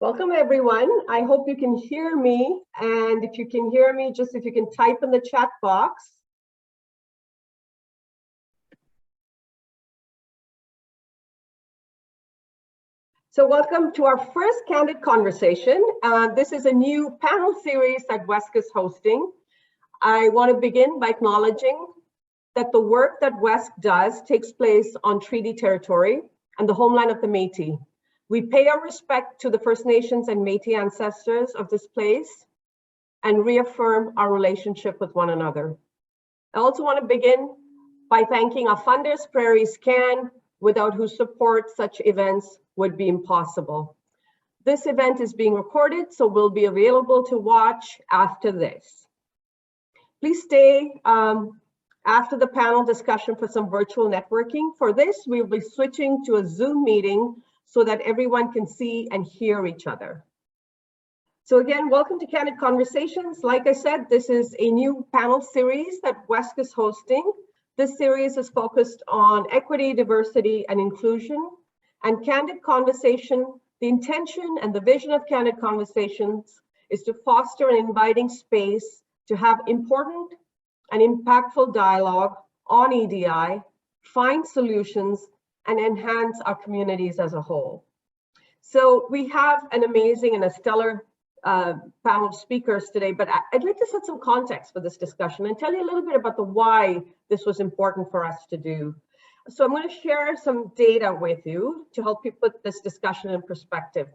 Welcome everyone. I hope you can hear me. And if you can hear me, just if you can type in the chat box. So welcome to our first Candid conversation. This is a new panel series that WESK is hosting. I want to begin by acknowledging that the work that WESK does takes place on treaty territory and the homeland of the Métis. We pay our respect to the First Nations and Métis ancestors of this place and reaffirm our relationship with one another. I also want to begin by thanking our funders, StatsCan, without whose support such events would be impossible. This event is being recorded, so will be available to watch after this. Please stay after the panel discussion for some virtual networking. For this, we'll be switching to a Zoom meeting so that everyone can see and hear each other. So again, welcome to Candid Conversations. Like I said, this is a new panel series that WESK is hosting. This series is focused on equity, diversity, and inclusion. And Candid Conversation, the intention and the vision of Candid Conversations is to foster an inviting space to have important and impactful dialogue on EDI, find solutions, and enhance our communities as a whole. So we have an amazing and a stellar panel of speakers today, but I'd like to set some context for this discussion and tell you a little bit about the why this was important for us to do. So I'm going to share some data with you to help you put this discussion in perspective.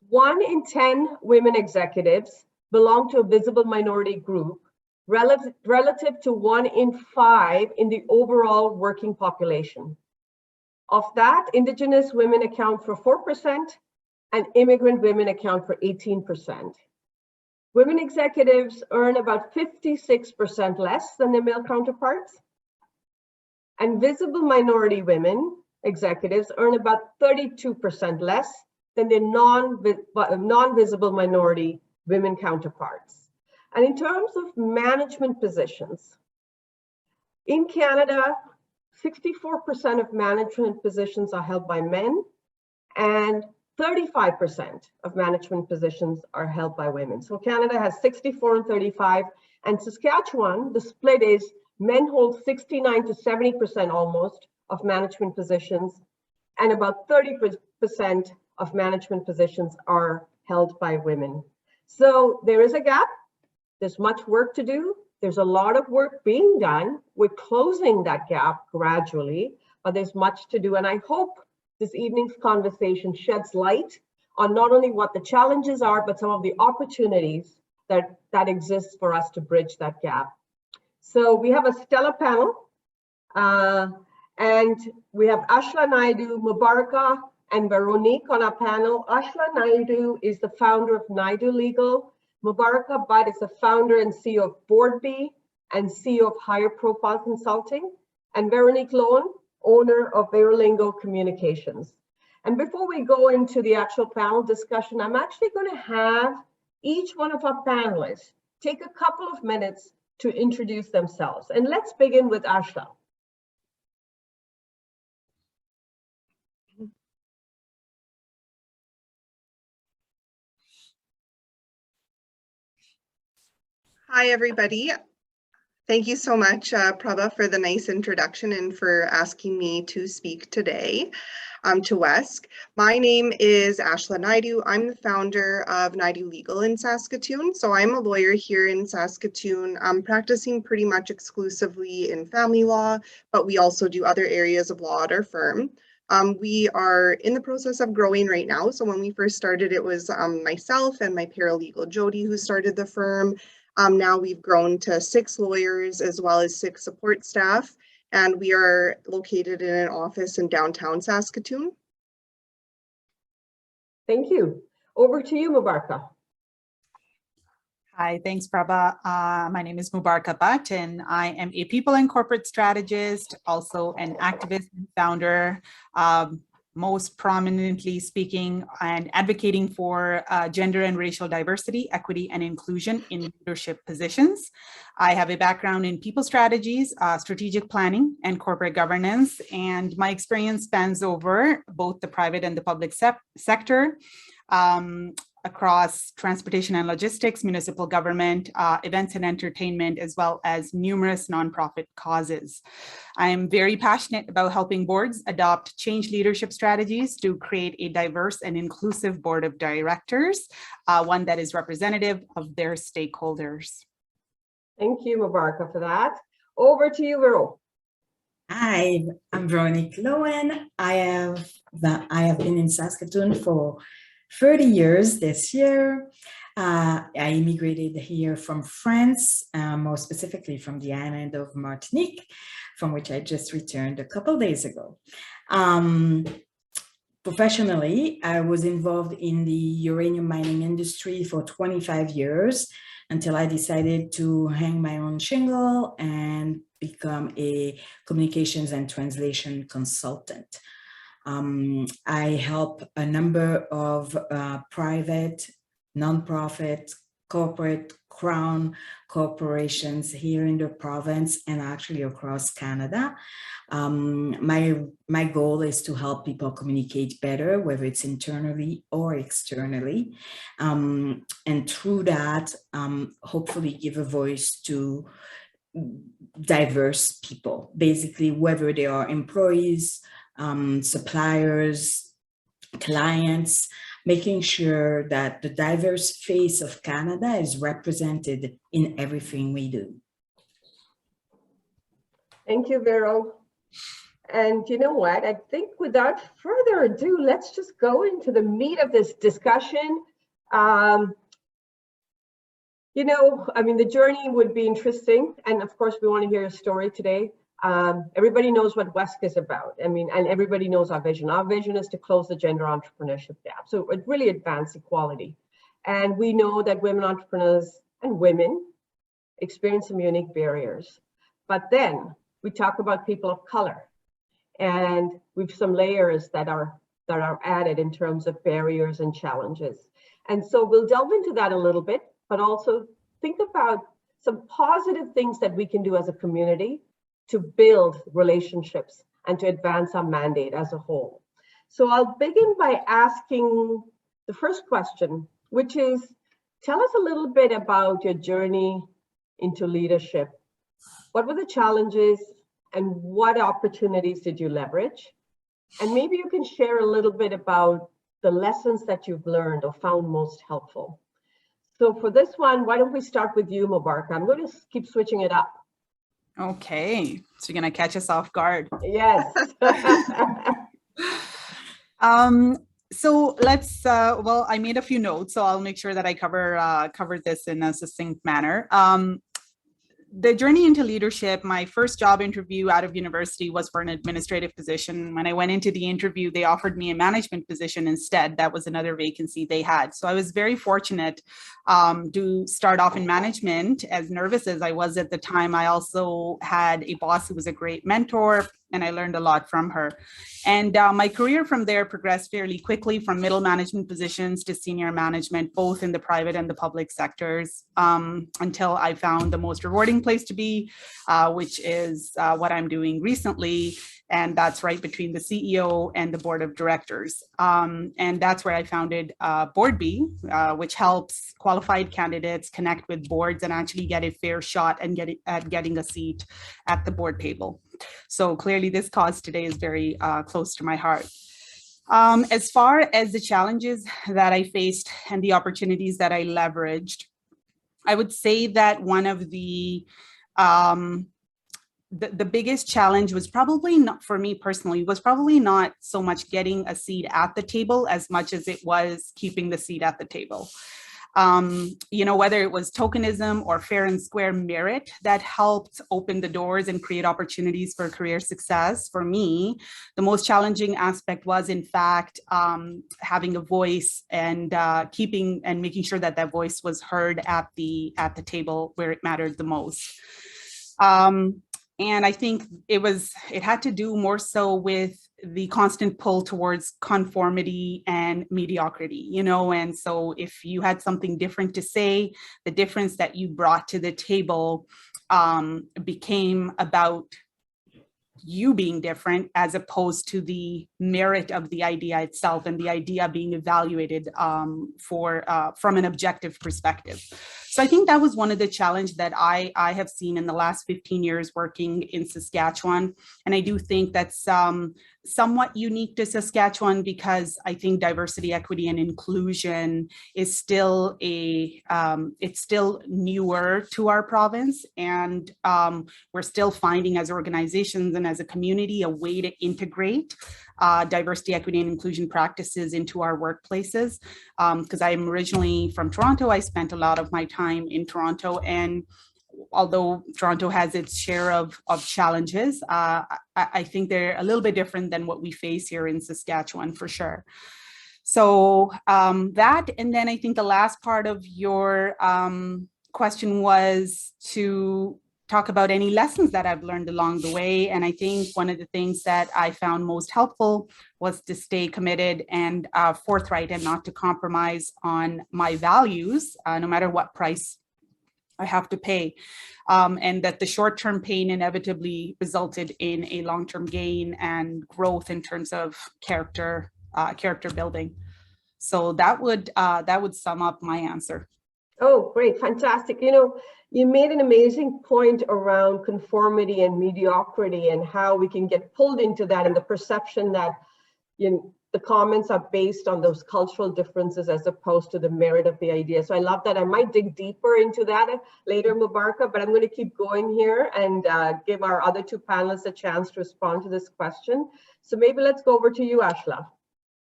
1 in 10 women executives belong to a visible minority group relative to 1 in 5 in the overall working population. Of that, Indigenous women account for 4% and immigrant women account for 18%. Women executives earn about 56% less than their male counterparts. And visible minority women executives earn about 32% less than their non-visible minority women counterparts. And in terms of management positions, in Canada, 64% of management positions are held by men and 35% of management positions are held by women. So Canada has 64 and 35, and Saskatchewan, the split is men hold 69 to 70% almost of management positions, and about 30% of management positions are held by women. So there is a gap. There's much work to do. There's a lot of work being done. We're closing that gap gradually, but there's much to do. And I hope this evening's conversation sheds light on not only what the challenges are, but some of the opportunities that exist for us to bridge that gap. So we have a stellar panel, and we have Ashla Naidu, Mubaraka, and Veronique on our panel. Ashla Naidu is the founder of Naidu Legal. Mubaraka Butt is the founder and CEO of BoardB and CEO of Higher Profile Consulting, and Veronique Lowen, owner of Verolingo Communications. And before we go into the actual panel discussion, I'm actually going to have each one of our panelists take a couple of minutes to introduce themselves. And let's begin with Ashla. Hi, everybody. Thank you so much, Prabha, for the nice introduction and for asking me to speak today to WESK. My name is Ashla Naidu. I'm the founder of Naidu Legal in Saskatoon. So I'm a lawyer here in Saskatoon. I'm practicing pretty much exclusively in family law, but we also do other areas of law at our firm. We are in the process of growing right now. So when we first started, it was myself and my paralegal Jody who started the firm. Now we've grown to 6 lawyers as well as 6 support staff, and we are located in an office in downtown Saskatoon. Thank you. Over to you, Mubaraka. Hi, thanks, Prabha. My name is Mubaraka Butt, and I am a people and corporate strategist, also an activist and founder, most prominently speaking and advocating for gender and racial diversity, equity, and inclusion in leadership positions. I have a background in people strategies, strategic planning, and corporate governance, and my experience spans over both the private and the public sector. across transportation and logistics, municipal government, events and entertainment, as well as numerous nonprofit causes. I am very passionate about helping boards adopt change leadership strategies to create a diverse and inclusive board of directors, one that is representative of their stakeholders. Thank you, Mubaraka, for that. Over to you, Vero. Hi, I'm Veronique Lowen. I have been in Saskatchewan for 30 years this year. I immigrated here from France, more specifically from the island of Martinique, from which I just returned a couple days ago. Professionally, I was involved in the uranium mining industry for 25 years until I decided to hang my own shingle and become a communications and translation consultant. I help a number of private, nonprofit, corporate, crown corporations here in the province and actually across Canada. My goal is to help people communicate better, whether it's internally or externally. And through that, hopefully give a voice to diverse people, basically, whether they are employees, suppliers, clients, making sure that the diverse face of Canada is represented in everything we do. Thank you, Vero. And you know what? I think without further ado, let's just go into the meat of this discussion. You know, I mean, the journey would be interesting. And of course, we want to hear your story today. Everybody knows what WESK is about. I mean, and everybody knows our vision. Our vision is to close the gender entrepreneurship gap. So it really advance equality. And we know that women entrepreneurs and women experience some unique barriers. But then we talk about people of color, and we've some layers that are added in terms of barriers and challenges. And so we'll delve into that a little bit, but also think about some positive things that we can do as a community to build relationships and to advance our mandate as a whole. So I'll begin by asking the first question, which is, tell us a little bit about your journey into leadership. What were the challenges and what opportunities did you leverage? And maybe you can share a little bit about the lessons that you've learned or found most helpful. So for this one, why don't we start with you, Mubaraka? I'm going to keep switching it up. Okay, so you're going to catch us off guard. Yes. So let's, well, I made a few notes, so I'll make sure that I cover this in a succinct manner. The journey into leadership, my first job interview out of university was for an administrative position. When I went into the interview, they offered me a management position instead. That was another vacancy they had. So I was very fortunate to start off in management. As nervous as I was at the time, I also had a boss who was a great mentor, and I learned a lot from her. And my career from there progressed fairly quickly from middle management positions to senior management, both in the private and the public sectors, until I found the most rewarding place to be, which is what I'm doing recently. And that's right between the CEO and the board of directors. And that's where I founded Board B, which helps qualified candidates connect with boards and actually get a fair shot and getting a seat at the board table. So clearly this cause today is very close to my heart. As far as the challenges that I faced and the opportunities that I leveraged, I would say that one of the biggest challenge was probably not, for me personally, was probably not so much getting a seat at the table as much as it was keeping the seat at the table. You know, whether it was tokenism or fair and square merit that helped open the doors and create opportunities for career success. For me, the most challenging aspect was, in fact, having a voice and keeping and making sure that that voice was heard at the table where it mattered the most. And I think it had to do more so with the constant pull towards conformity and mediocrity, you know, and so if you had something different to say, the difference that you brought to the table became about you being different as opposed to the merit of the idea itself and the idea being evaluated from an objective perspective. So I think that was one of the challenges that I have seen in the last 15 years working in Saskatchewan. And I do think that's somewhat unique to Saskatchewan because I think diversity, equity, and inclusion is still it's still newer to our province. And we're still finding as organizations and as a community a way to integrate diversity, equity, and inclusion practices into our workplaces. Because I'm originally from Toronto, I spent a lot of my time in Toronto, and although Toronto has its share of challenges, I think they're a little bit different than what we face here in Saskatchewan for sure. So that, and then I think the last part of your question was to talk about any lessons that I've learned along the way. And I think one of the things that I found most helpful was to stay committed and forthright and not to compromise on my values, no matter what price I have to pay. And that the short-term pain inevitably resulted in a long-term gain and growth in terms of character building. So that would sum up my answer. Oh, great, fantastic. You know, you made an amazing point around conformity and mediocrity and how we can get pulled into that and the perception that, you know, the comments are based on those cultural differences as opposed to the merit of the idea. So I love that. I might dig deeper into that later, Mubaraka, but I'm going to keep going here and give our other two panelists a chance to respond to this question. So maybe let's go over to you, Ashla.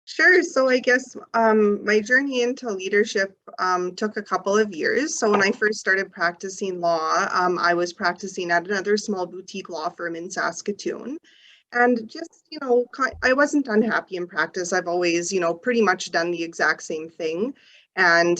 Sure. So I guess my journey into leadership took a couple of years. So when I first started practicing law, I was practicing at another small boutique law firm in Saskatoon. And just, you know, I wasn't unhappy in practice. I've always, you know, pretty much done the exact same thing and,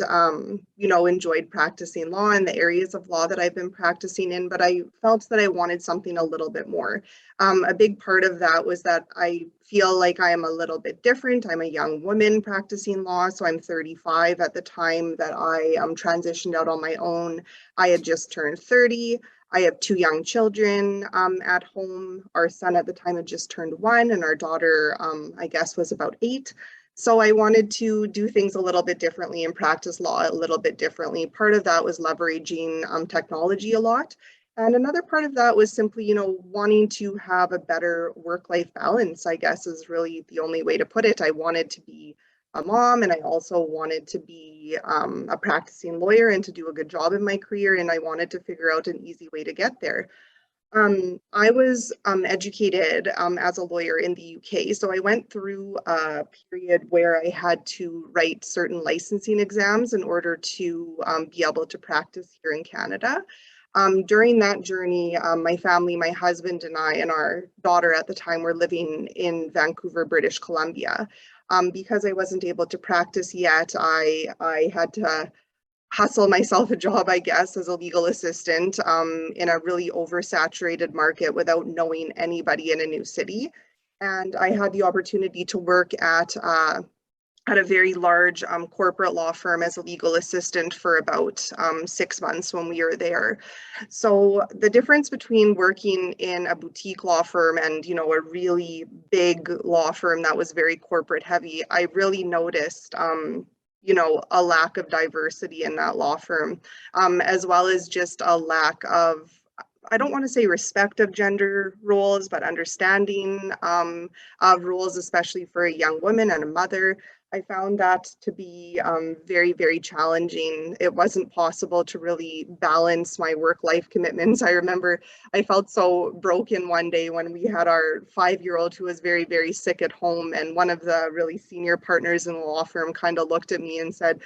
you know, enjoyed practicing law in the areas of law that I've been practicing in, but I felt that I wanted something a little bit more. A big part of that was that I feel like I am a little bit different. I'm a young woman practicing law, so I'm 35 at the time that I transitioned out on my own. I had just turned 30. I have two young children at home. Our son at the time had just turned 1 and our daughter, I guess, was about 8. So I wanted to do things a little bit differently and practice law a little bit differently. Part of that was leveraging technology a lot. And another part of that was simply, you know, wanting to have a better work-life balance, I guess is really the only way to put it. I wanted to be a mom, and I also wanted to be a practicing lawyer and to do a good job in my career, and I wanted to figure out an easy way to get there. I was educated as a lawyer in the UK, so I went through a period where I had to write certain licensing exams in order to be able to practice here in Canada. During that journey, my family, my husband and I and our daughter at the time were living in Vancouver, British Columbia. Because I wasn't able to practice yet, I had to hustle myself a job, I guess, as a legal assistant in a really oversaturated market without knowing anybody in a new city. And I had the opportunity to work at a very large corporate law firm as a legal assistant for about 6 months when we were there. So the difference between working in a boutique law firm and, you know, a really big law firm that was very corporate heavy, I really noticed, you know, a lack of diversity in that law firm, as well as just a lack of, I don't want to say respect of gender roles, but understanding of roles, especially for a young woman and a mother. I found that to be very, very challenging. It wasn't possible to really balance my work-life commitments. I remember I felt so broken one day when we had our 5-year-old who was very, very sick at home, and one of the really senior partners in the law firm kind of looked at me and said,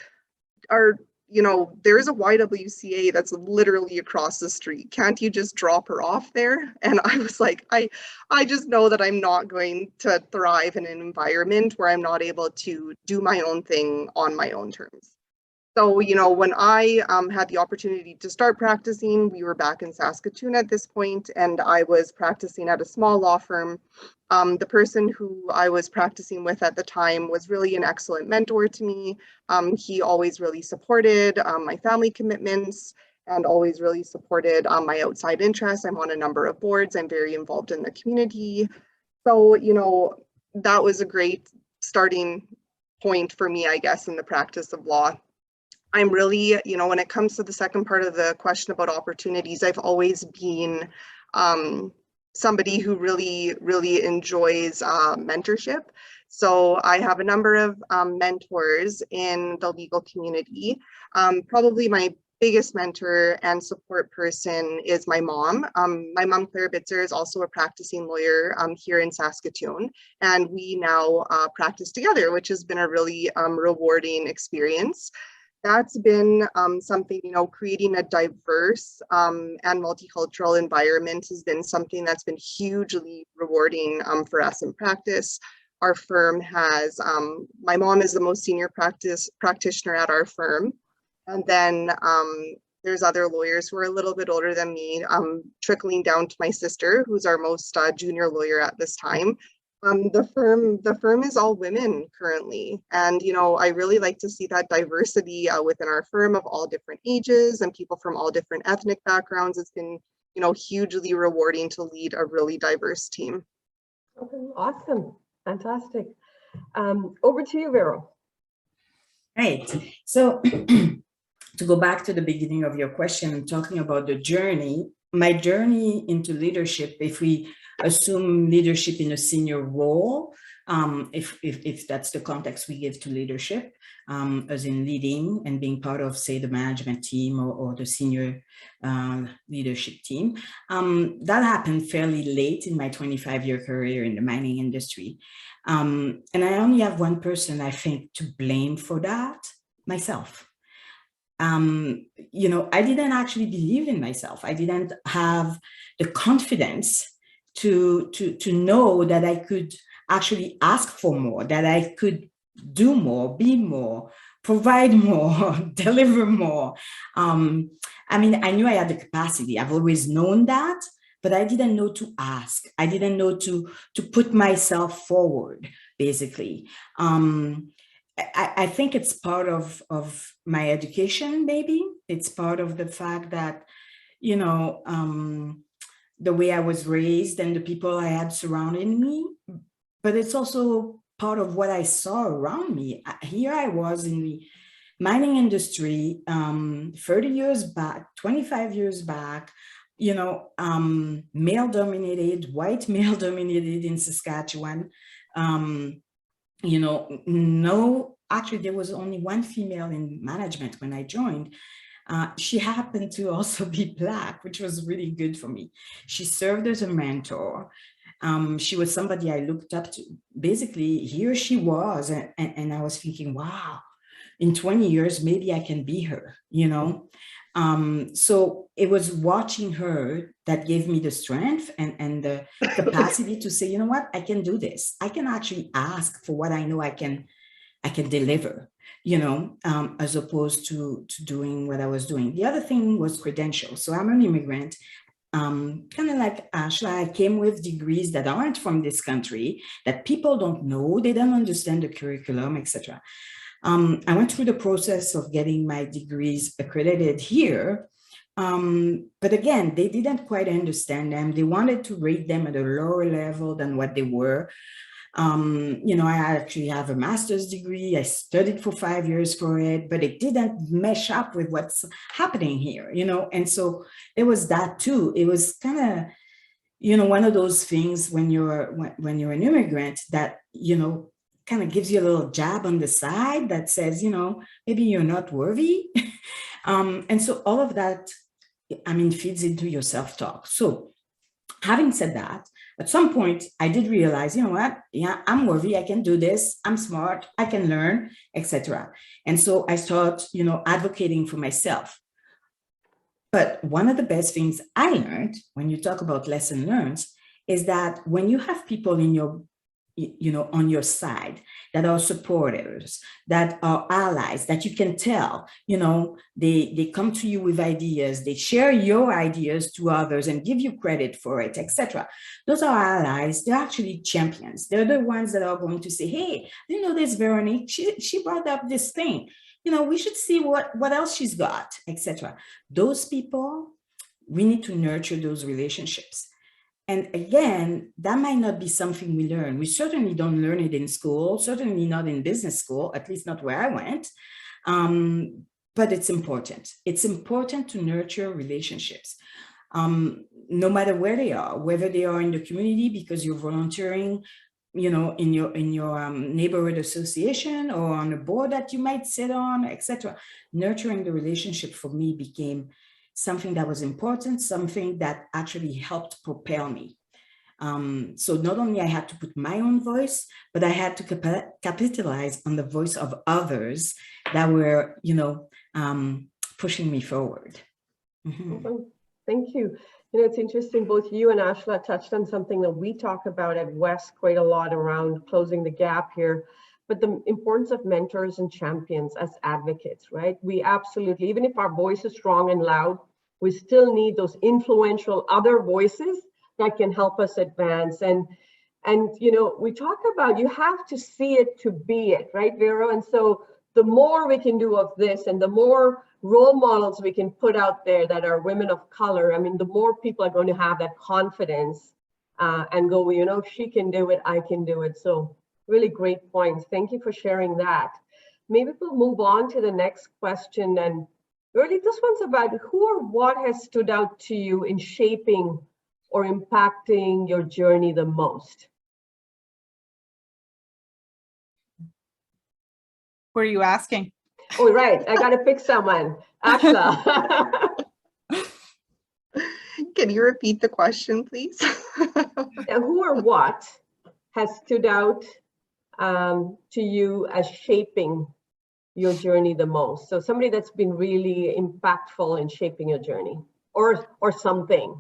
you know, there's a YWCA that's literally across the street. Can't you just drop her off there? And I was like, I just know that I'm not going to thrive in an environment where I'm not able to do my own thing on my own terms. So, you know, when I had the opportunity to start practicing, we were back in Saskatoon at this point, and I was practicing at a small law firm. The person who I was practicing with at the time was really an excellent mentor to me. He always really supported my family commitments. and always really supported my outside interests. I'm on a number of boards. I'm very involved in the community. So, you know, that was a great starting point for me, I guess, in the practice of law. I'm really, you know, when it comes to the second part of the question about opportunities, I've always been somebody who really enjoys mentorship. So I have a number of mentors in the legal community. Probably my biggest mentor and support person is my mom. My mom, Claire Bitzer, is also a practicing lawyer here in Saskatchewan, and we now practice together, which has been a really rewarding experience. That's been something, you know, creating a diverse and multicultural environment has been something that's been hugely rewarding for us in practice. Our firm has, my mom is the most senior practitioner at our firm. And then there's other lawyers who are a little bit older than me, trickling down to my sister, who's our most junior lawyer at this time. The firm is all women currently, and you know, I really like to see that diversity within our firm of all different ages and people from all different ethnic backgrounds. It's been, you know, hugely rewarding to lead a really diverse team. Okay, awesome, fantastic. Over to you, Vero. Right. So to go back to the beginning of your question, talking about the journey, my journey into leadership, if we assume leadership in a senior role, if that's the context we give to leadership, as in leading and being part of, say, the management team or the senior leadership team, that happened fairly late in my 25-year career in the mining industry. And I only have one person, I think, to blame for that, myself. You know, I didn't actually believe in myself. I didn't have the confidence to know that I could actually ask for more, that I could do more, be more, provide more, deliver more. I mean, I knew I had the capacity. I've always known that, but I didn't know to ask. I didn't know to put myself forward, basically. I think it's part of my education, maybe. It's part of the fact that, you know, the way I was raised and the people I had surrounding me, but it's also part of what I saw around me. Here I was in the mining industry 30 years back, 25 years back, you know, male-dominated, white male-dominated in Saskatchewan. You know, no, actually there was only one female in management when I joined. She happened to also be Black, which was really good for me. She served as a mentor. She was somebody I looked up to. Basically, here she was, and I was thinking, wow, in 20 years, maybe I can be her, you know? So it was watching her that gave me the strength and the capacity to say, you know what, I can do this. I can actually ask for what I know I can deliver, you know, as opposed to doing what I was doing. The other thing was credentials. So I'm an immigrant, kind of like Ashla. I came with degrees that aren't from this country, that people don't know, they don't understand the curriculum, etc. I went through the process of getting my degrees accredited here. But again, they didn't quite understand them. They wanted to rate them at a lower level than what they were. You know, I actually have a master's degree. I studied for 5 years for it, but it didn't mesh up with what's happening here, you know? And so there was that too. It was kind of, you know, one of those things when you're an immigrant that, you know, kind of gives you a little jab on the side that says, you know, maybe you're not worthy. And so all of that, I mean, feeds into your self-talk. So having said that, at some point I did realize, you know what, yeah, I'm worthy, I can do this, I'm smart, I can learn, etc. And so I started, you know, advocating for myself. But one of the best things I learned when you talk about lesson learned is that when you have people in your, you know, on your side that are supporters, that are allies, that you can tell, you know, they come to you with ideas, they share your ideas to others and give you credit for it, etc. Those are allies. They're actually champions. They're the ones that are going to say, hey, you know this, Veronique, she brought up this thing. we should see what else she's got, etc. Those people, we need to nurture those relationships. And again, that might not be something we learn. We certainly don't learn it in school, certainly not in business school, at least not where I went. But it's important. It's important to nurture relationships, no matter where they are, whether they are in the community because you're volunteering, in your neighborhood association or on a board that you might sit on, etc. Nurturing the relationship for me became something that was important, something that actually helped propel me. So not only I had to put my own voice, but I had to capitalize on the voice of others that were, pushing me forward. Mm-hmm. Thank you. It's interesting, both you and Ashla touched on something that we talk about at WESK quite a lot around closing the gap here, but the importance of mentors and champions as advocates, right? We absolutely, even if our voice is strong and loud, we still need those influential other voices that can help us advance. And we talk about you have to see it to be it, right, Vero? And so the more we can do of this and the more role models we can put out there that are women of color, I mean, the more people are going to have that confidence and go, if she can do it, I can do it. So really great points. Thank you for sharing that. Maybe we'll move on to the next question. And really, this one's about who or what has stood out to you in shaping or impacting your journey the most? Who are you asking? Oh, right. I got to pick someone. Ashla. Can you repeat the question, please? Who or what has stood out to you as shaping your journey the most? So somebody that's been really impactful in shaping your journey, or something.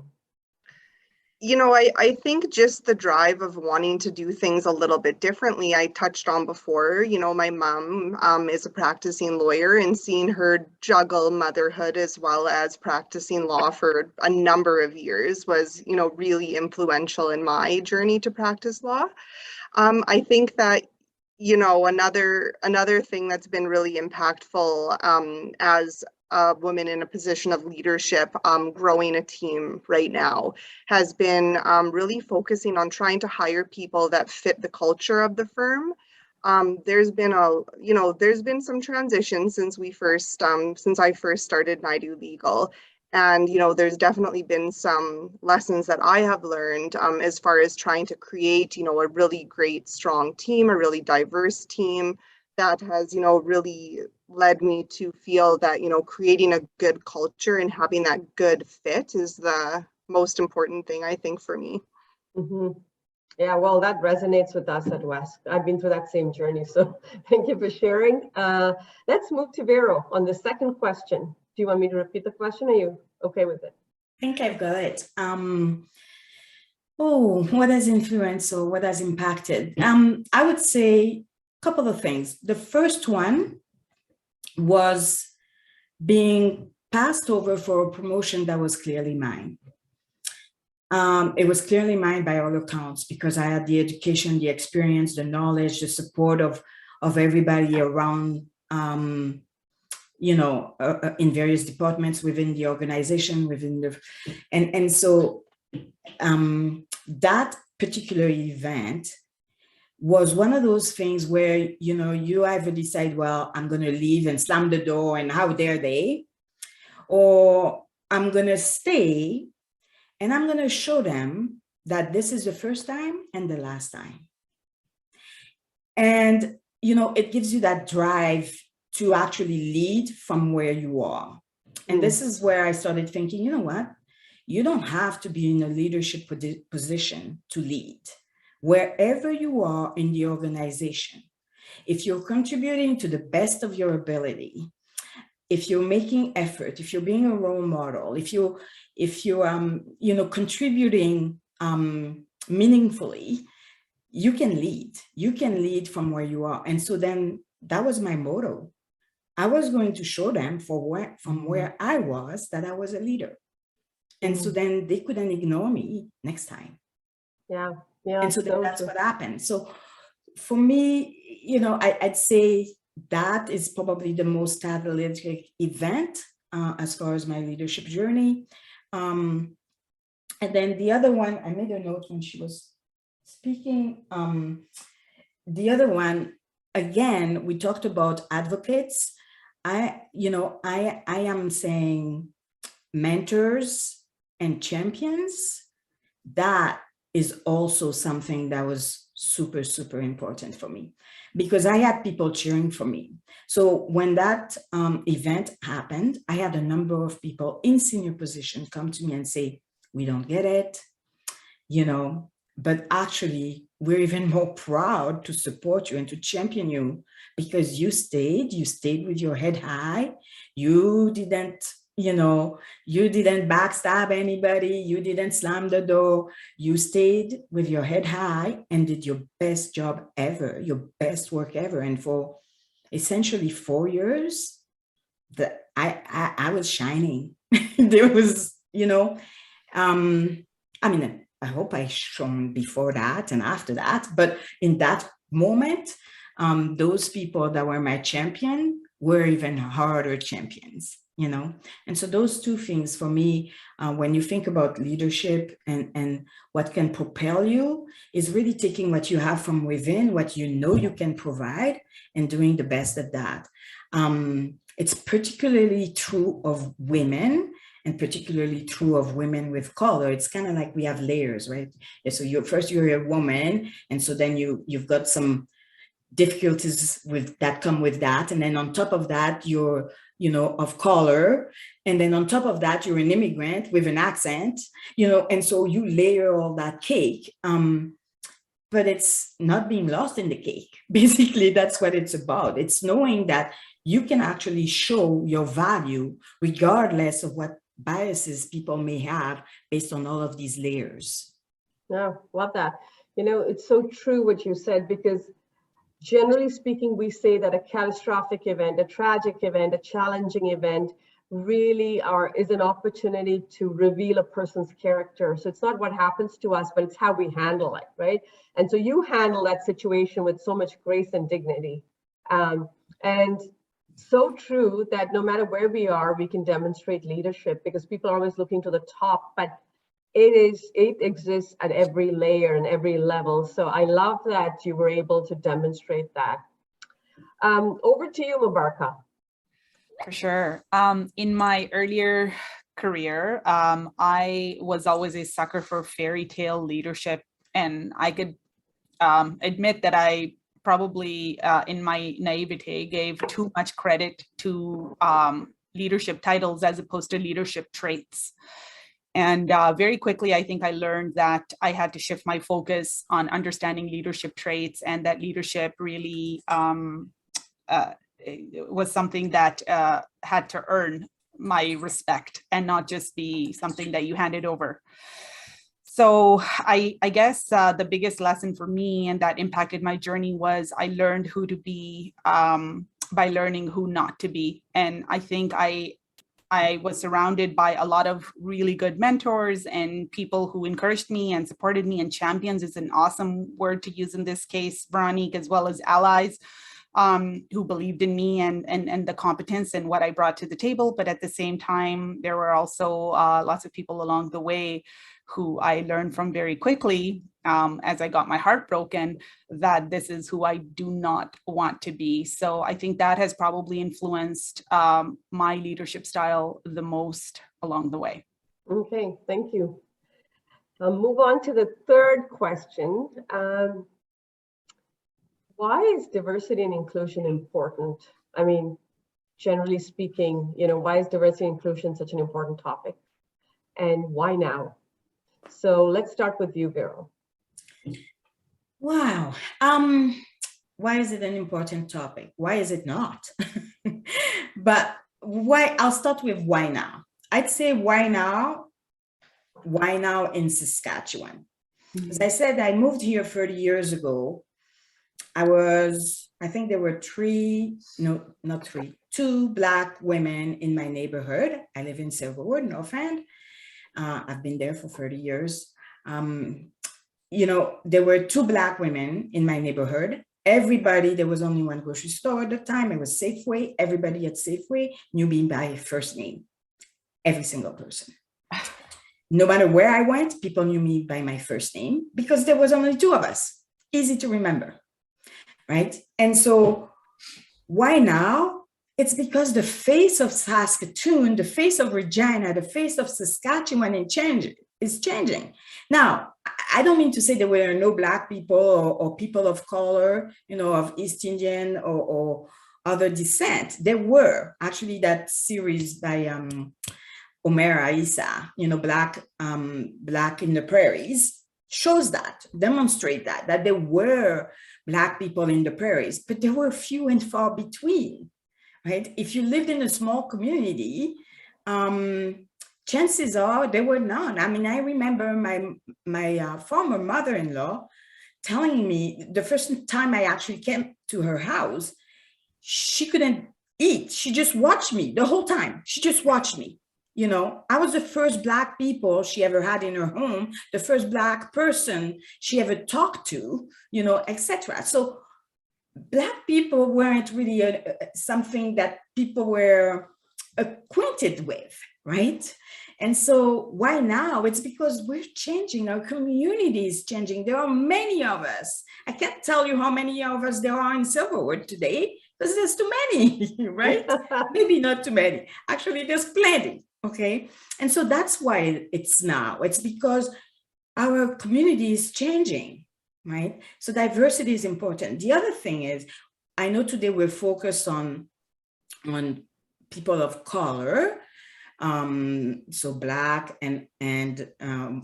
I think just the drive of wanting to do things a little bit differently, I touched on before. My mom is a practicing lawyer, and seeing her juggle motherhood as well as practicing law for a number of years was, really influential in my journey to practice law. I think that, another thing that's been really impactful as a woman in a position of leadership, growing a team right now, has been really focusing on trying to hire people that fit the culture of the firm. There's been some transition since I first started NIDU Legal. And, there's definitely been some lessons that I have learned as far as trying to create, a really great, strong team, a really diverse team that has, really led me to feel that, creating a good culture and having that good fit is the most important thing, I think, for me. Mm-hmm. Yeah, well, that resonates with us at WESK. I've been through that same journey, so thank you for sharing. Let's move to Vero on the second question. Do you want me to repeat the question? Are you okay with it? I think I've got it. What has influenced or what has impacted? I would say a couple of things. The first one was being passed over for a promotion that was clearly mine. It was clearly mine by all accounts because I had the education, the experience, the knowledge, the support of everybody around, in various departments within the organization, and so that particular event was one of those things where, you either decide, well, I'm going to leave and slam the door and how dare they, or I'm going to stay and I'm going to show them that this is the first time and the last time. And, it gives you that drive to actually lead from where you are. And this is where I started thinking, you know what? You don't have to be in a leadership position to lead. Wherever you are in the organization, if you're contributing to the best of your ability, if you're making effort, if you're being a role model, if you're contributing meaningfully, you can lead. You can lead from where you are. And so then that was my motto. I was going to show them from where I was that I was a leader. And so then they couldn't ignore me next time. Yeah. And so that's what happened. So for me, I'd say that is probably the most catalytic event as far as my leadership journey. And then the other one, I made a note when she was speaking. The other one, again, we talked about advocates. I am saying mentors and champions. That is also something that was super, super important for me, because I had people cheering for me. So when that event happened, I had a number of people in senior position come to me and say, we don't get it, but actually we're even more proud to support you and to champion you because you stayed with your head high. You didn't backstab anybody. You didn't slam the door. You stayed with your head high and did your best job ever, your best work ever. And for essentially 4 years, I was shining. There was, I hope I shone before that and after that, but in that moment, those people that were my champion were even harder champions, And so those two things for me, when you think about leadership and what can propel you, is really taking what you have from within, what you can provide, and doing the best at that. It's particularly true of women, and particularly true of women with color. It's kind of like we have layers, right? So you're a woman, and so then you've got some difficulties that come with that, and then on top of that, you're of color, and then on top of that, you're an immigrant with an accent, and so you layer all that cake. But it's not being lost in the cake. Basically, that's what it's about. It's knowing that you can actually show your value regardless of what biases people may have based on all of these layers. No, love that. It's so true what you said, because generally speaking, we say that a catastrophic event, a tragic event, a challenging event really is an opportunity to reveal a person's character. So it's not what happens to us, but it's how we handle it, right? And so you handle that situation with so much grace and dignity. And so true that no matter where we are, we can demonstrate leadership, because people are always looking to the top, but it exists at every layer and every level. So I love that you were able to demonstrate that. Over to you, Mubaraka. For sure. In my earlier career, I was always a sucker for fairy tale leadership, and I could admit that I probably, in my naivete, gave too much credit to leadership titles as opposed to leadership traits. And very quickly, I think I learned that I had to shift my focus on understanding leadership traits, and that leadership really was something that had to earn my respect and not just be something that you handed over. So I guess the biggest lesson for me, and that impacted my journey, was I learned who to be by learning who not to be. And I think I was surrounded by a lot of really good mentors and people who encouraged me and supported me, and champions is an awesome word to use in this case, Veronique, as well as allies who believed in me and the competence and what I brought to the table. But at the same time, there were also lots of people along the way who I learned from very quickly as I got my heart broken, that this is who I do not want to be. So I think that has probably influenced my leadership style the most along the way. Okay, thank you. I'll move on to the third question. Why is diversity and inclusion important? I mean, generally speaking, why is diversity and inclusion such an important topic? And why now? So let's start with you, Vero. Wow. Why is it an important topic? Why is it not? But why? I'll start with why now. I'd say why now? Why now in Saskatchewan? As I said, I moved here 30 years ago. I think there were two Black women in my neighborhood. I live in Silverwood, North End. I've been there for 30 years. There were two Black women in my neighborhood. Everybody, there was only one grocery store at the time. It was Safeway. Everybody at Safeway knew me by first name. Every single person. No matter where I went, people knew me by my first name because there was only two of us. Easy to remember, right? And so why now? It's because the face of Saskatoon, the face of Regina, the face of Saskatchewan is changing. Now, I don't mean to say there were no Black people or people of color, of East Indian or other descent. There were. Actually, that series by Omer Isa, Black in the Prairies, shows that, demonstrate that there were Black people in the prairies, but there were few and far between, right? If you lived in a small community, chances are there were none. I mean, I remember my former mother-in-law telling me the first time I actually came to her house, she couldn't eat. She just watched me the whole time. She just watched me. I was the first Black people she ever had in her home, the first Black person she ever talked to, etc. So Black people weren't really something that people were acquainted with, right? And so why now? It's because we're changing. Our community is changing. There are many of us. I can't tell you how many of us there are in Silverwood today because there's too many, right? Maybe not too many. Actually, there's plenty, okay? And so that's why it's now. It's because our community is changing, right? So diversity is important. The other thing is, I know today we're focused on people of color, so Black and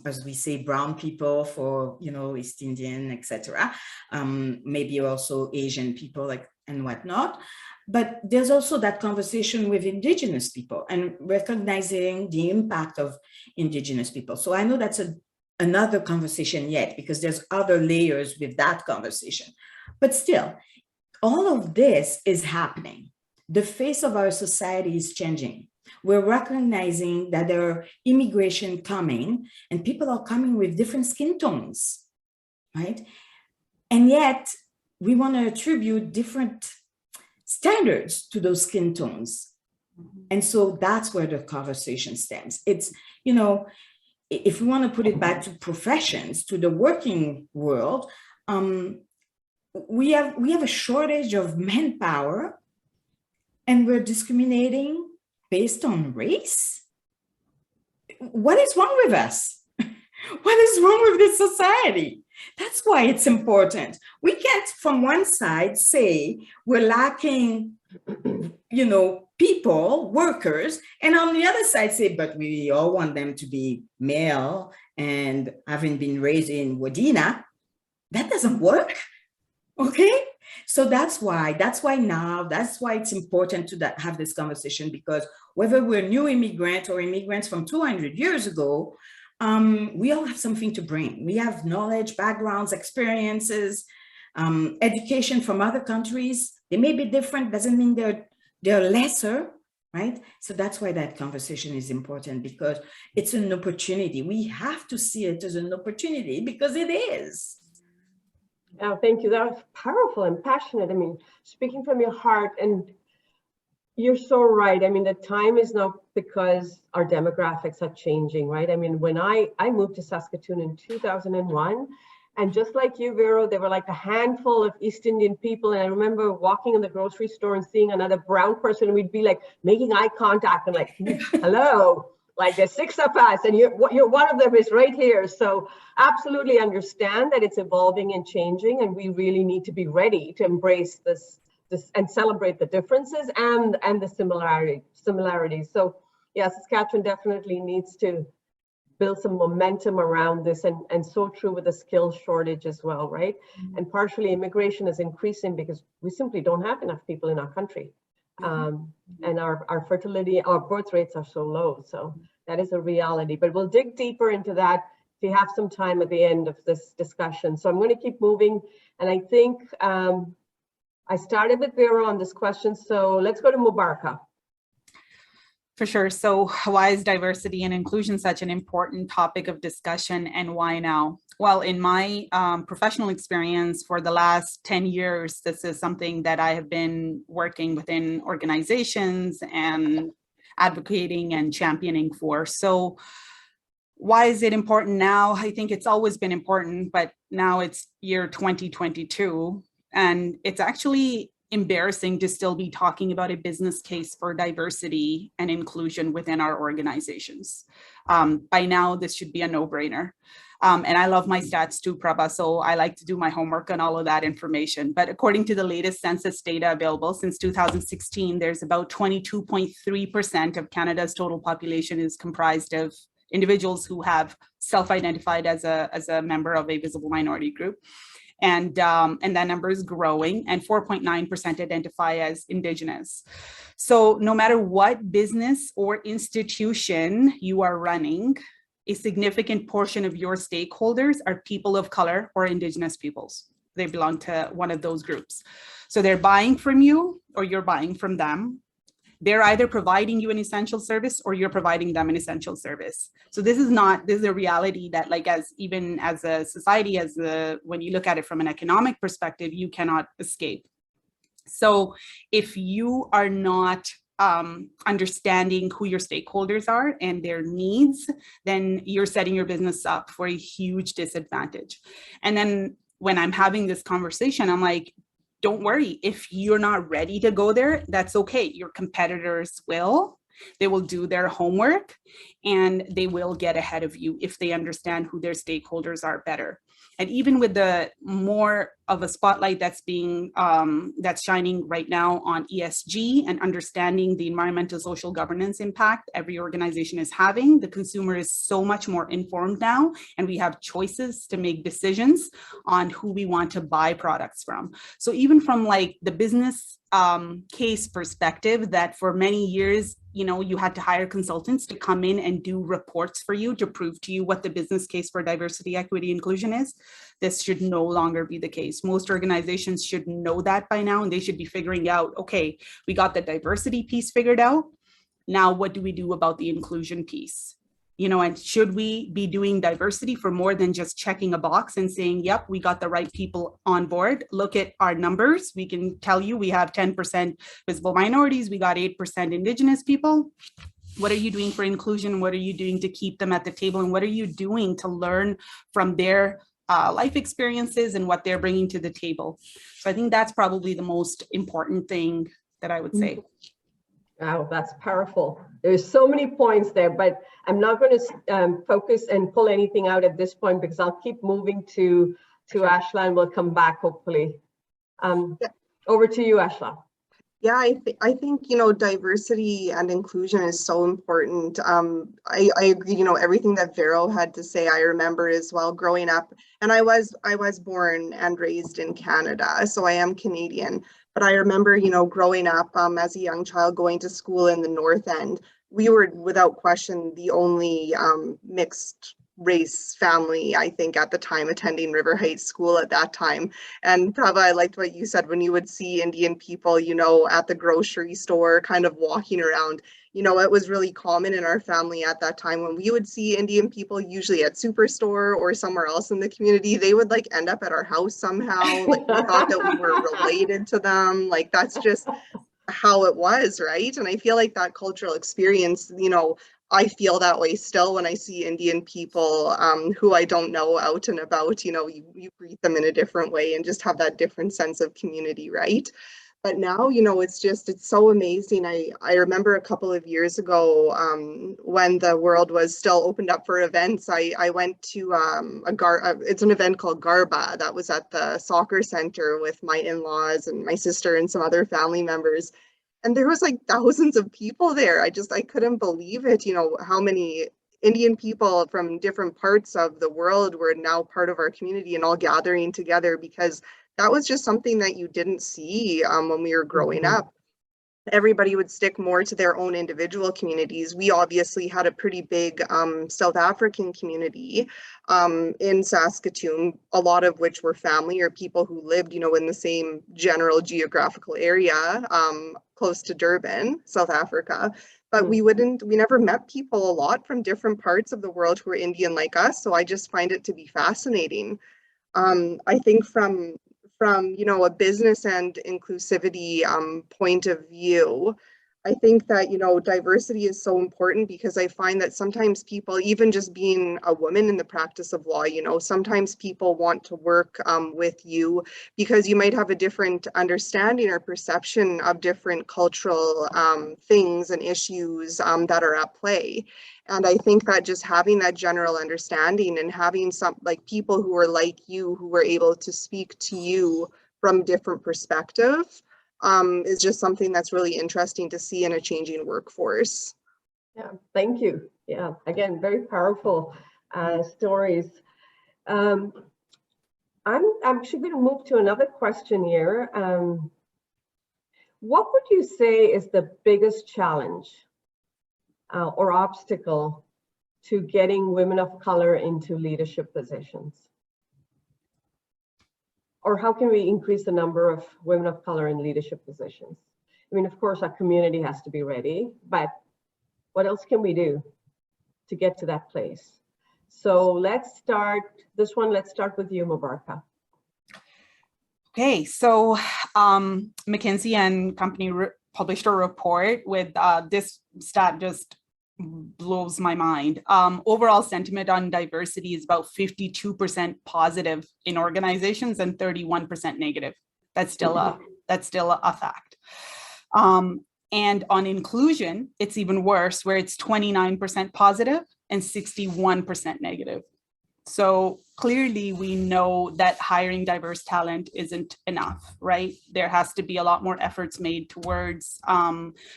as we say, brown people for, East Indian, etc. Maybe also Asian people and whatnot. But there's also that conversation with Indigenous people and recognizing the impact of Indigenous people. So I know that's another conversation yet, because there's other layers with that conversation. But still, all of this is happening. The face of our society is changing. We're recognizing that there are immigration coming and people are coming with different skin tones, right? And yet we want to attribute different standards to those skin tones. And so that's where the conversation stems. It's, if we want to put it back to professions, to the working world, we have a shortage of manpower and we're discriminating based on race. What is wrong with us? What is wrong with this society? That's why it's important. We can't, from one side, say we're lacking, people, workers, and on the other side say, but we all want them to be male and having been raised in Wadena. That doesn't work, okay? So that's why it's important to have this conversation, because whether we're new immigrants or immigrants from 200 years ago, we all have something to bring. We have knowledge, backgrounds, experiences, education from other countries. They may be different, doesn't mean they're lesser, right? So that's why that conversation is important, because it's an opportunity. We have to see it as an opportunity because it is. Oh, thank you. That was powerful and passionate. I mean, speaking from your heart, and you're so right. I mean, the time is now because our demographics are changing, right? I mean, when I moved to Saskatoon in 2001, and just like you, Vero, there were like a handful of East Indian people. And I remember walking in the grocery store and seeing another brown person, and we'd be like making eye contact and like, hello, like there's 6 of us and you're one of them is right here. So absolutely understand that it's evolving and changing, and we really need to be ready to embrace this and celebrate the differences and the similarities. So yeah, Saskatchewan definitely needs to build some momentum around this, and so true with the skills shortage as well, right? Mm-hmm. And partially immigration is increasing because we simply don't have enough people in our country. And our fertility, our birth rates are so low. So that is a reality, but we'll dig deeper into that if you have some time at the end of this discussion. So I'm going to keep moving. And I think I started with Vera on this question. So let's go to Mubaraka. For sure. So why is diversity and inclusion such an important topic of discussion, and why now? Well, in my professional experience for the last 10 years, this is something that I have been working within organizations and advocating and championing for. So why is it important now? I think it's always been important, but now it's year 2022, and it's actually embarrassing to still be talking about a business case for diversity and inclusion within our organizations. By now, this should be a no-brainer. And I love my stats too, Prabha, so I like to do my homework on all of that information. But according to the latest census data available since 2016, there's about 22.3% of Canada's total population is comprised of individuals who have self-identified as a member of a visible minority group. And that number is growing, and 4.9% identify as Indigenous. So no matter what business or institution you are running, a significant portion of your stakeholders are people of color or Indigenous peoples. They belong to one of those groups. So they're buying from you or you're buying from them. They're either providing you an essential service or you're providing them an essential service. So this is a reality that, like, even as a society, when you look at it from an economic perspective, you cannot escape. So if you are not understanding who your stakeholders are and their needs, then you're setting your business up for a huge disadvantage. And then when I'm having this conversation, I'm like, don't worry, if you're not ready to go there, that's okay. Your competitors will. They will do their homework and they will get ahead of you if they understand who their stakeholders are better. And even with the more of a spotlight that's shining right now on ESG and understanding the environmental social governance impact every organization is having, the consumer is so much more informed now, and we have choices to make decisions on who we want to buy products from. So even from like the business case perspective, that for many years, you had to hire consultants to come in and do reports for you to prove to you what the business case for diversity, equity, inclusion is. This should no longer be the case. Most organizations should know that by now, and they should be figuring out, okay, we got the diversity piece figured out. Now, what do we do about the inclusion piece? And should we be doing diversity for more than just checking a box and saying, yep, we got the right people on board. Look at our numbers. We can tell you we have 10% visible minorities. We got 8% Indigenous people. What are you doing for inclusion? What are you doing to keep them at the table? And what are you doing to learn from their life experiences and what they're bringing to the table? So I think that's probably the most important thing that I would say. Wow, that's powerful. There's so many points there, but I'm not going to focus and pull anything out at this point because I'll keep moving to Ashla, and we'll come back hopefully. Over to you, Ashla. Yeah, I think, diversity and inclusion is so important. I agree, everything that Vero had to say, I remember as well growing up, and I was born and raised in Canada, so I am Canadian. But I remember, growing up as a young child going to school in the North End, we were without question the only mixed race family, I think, at the time attending River Heights School at that time. And Prabha, I liked what you said when you would see Indian people, at the grocery store kind of walking around. It was really common in our family at that time when we would see Indian people, usually at Superstore or somewhere else in the community, they would like end up at our house somehow. Like we thought that we were related to them. Like that's just how it was, right? And I feel like that cultural experience, I feel that way still when I see Indian people who I don't know out and about. You greet them in a different way and just have that different sense of community, right? But now, it's so amazing. I remember a couple of years ago when the world was still opened up for events, I went to it's an event called Garba that was at the soccer center with my in-laws and my sister and some other family members. And there was like thousands of people there. I couldn't believe it, how many Indian people from different parts of the world were now part of our community and all gathering together, because that was just something that you didn't see when we were growing up. Everybody would stick more to their own individual communities. We obviously had a pretty big South African community in Saskatchewan, a lot of which were family or people who lived, in the same general geographical area close to Durban, South Africa. but we never met people a lot from different parts of the world who are Indian like us. So I just find it to be fascinating. I think from a business and inclusivity point of view, I think that, diversity is so important because I find that sometimes people, even just being a woman in the practice of law, sometimes people want to work with you because you might have a different understanding or perception of different cultural things and issues that are at play. And I think that just having that general understanding and having some people who are like you, who are able to speak to you from different perspectives, is just something that's really interesting to see in a changing workforce. Yeah, thank you. Yeah, again, very powerful stories. I'm actually going to move to another question here. What would you say is the biggest challenge or obstacle to getting women of color into leadership positions? Or how can we increase the number of women of color in leadership positions? I mean, of course, our community has to be ready, but what else can we do to get to that place? So let's start with you, Mubaraka. Okay, so McKinsey and Company published a report with this stat just blows my mind. Overall sentiment on diversity is about 52% positive in organizations and 31% negative. That's still a fact. And on inclusion, it's even worse, where it's 29% positive and 61% negative. So clearly we know that hiring diverse talent isn't enough, right? There has to be a lot more efforts made towards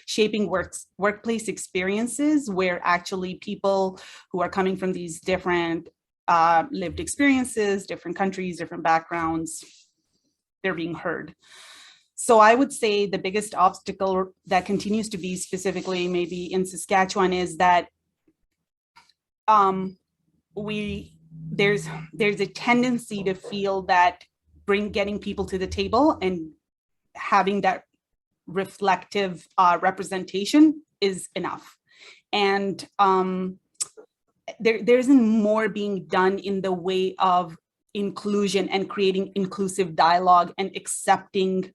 shaping workplace experiences where actually people who are coming from these different lived experiences, different countries, different backgrounds, they're being heard. So I would say the biggest obstacle that continues to be specifically maybe in Saskatchewan is that there's a tendency to feel that getting people to the table and having that reflective representation is enough. And there isn't more being done in the way of inclusion and creating inclusive dialogue and accepting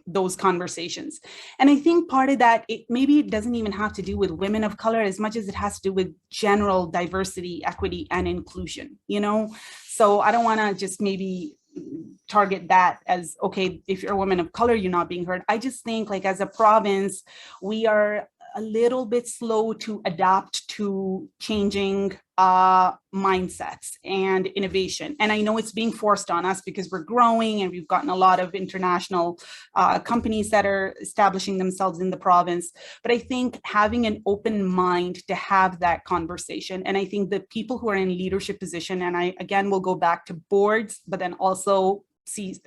those conversations. And I think part of that, maybe it doesn't even have to do with women of color as much as it has to do with general diversity, equity, and inclusion, So I don't want to just maybe target that as, okay, if you're a woman of color, you're not being heard. I just think as a province, we are a little bit slow to adapt to changing mindsets and innovation. And I know it's being forced on us because we're growing and we've gotten a lot of international companies that are establishing themselves in the province. But I think having an open mind to have that conversation, and I think the people who are in leadership position, and I again will go back to boards, but then also CEOs,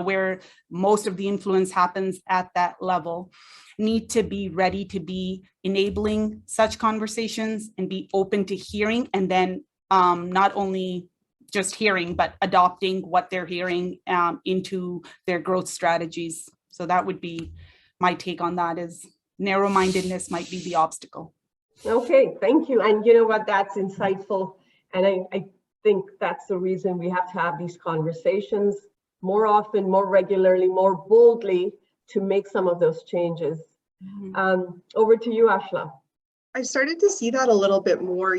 where most of the influence happens at that level, need to be ready to be enabling such conversations and be open to hearing, and then not only just hearing, but adopting what they're hearing into their growth strategies. So that would be my take on that, is narrow-mindedness might be the obstacle. Okay, thank you. And you know what, that's insightful. And I think that's the reason we have to have these conversations more often, more regularly, more boldly to make some of those changes. Mm-hmm. Over to you, Ashla. I've started to see that a little bit more,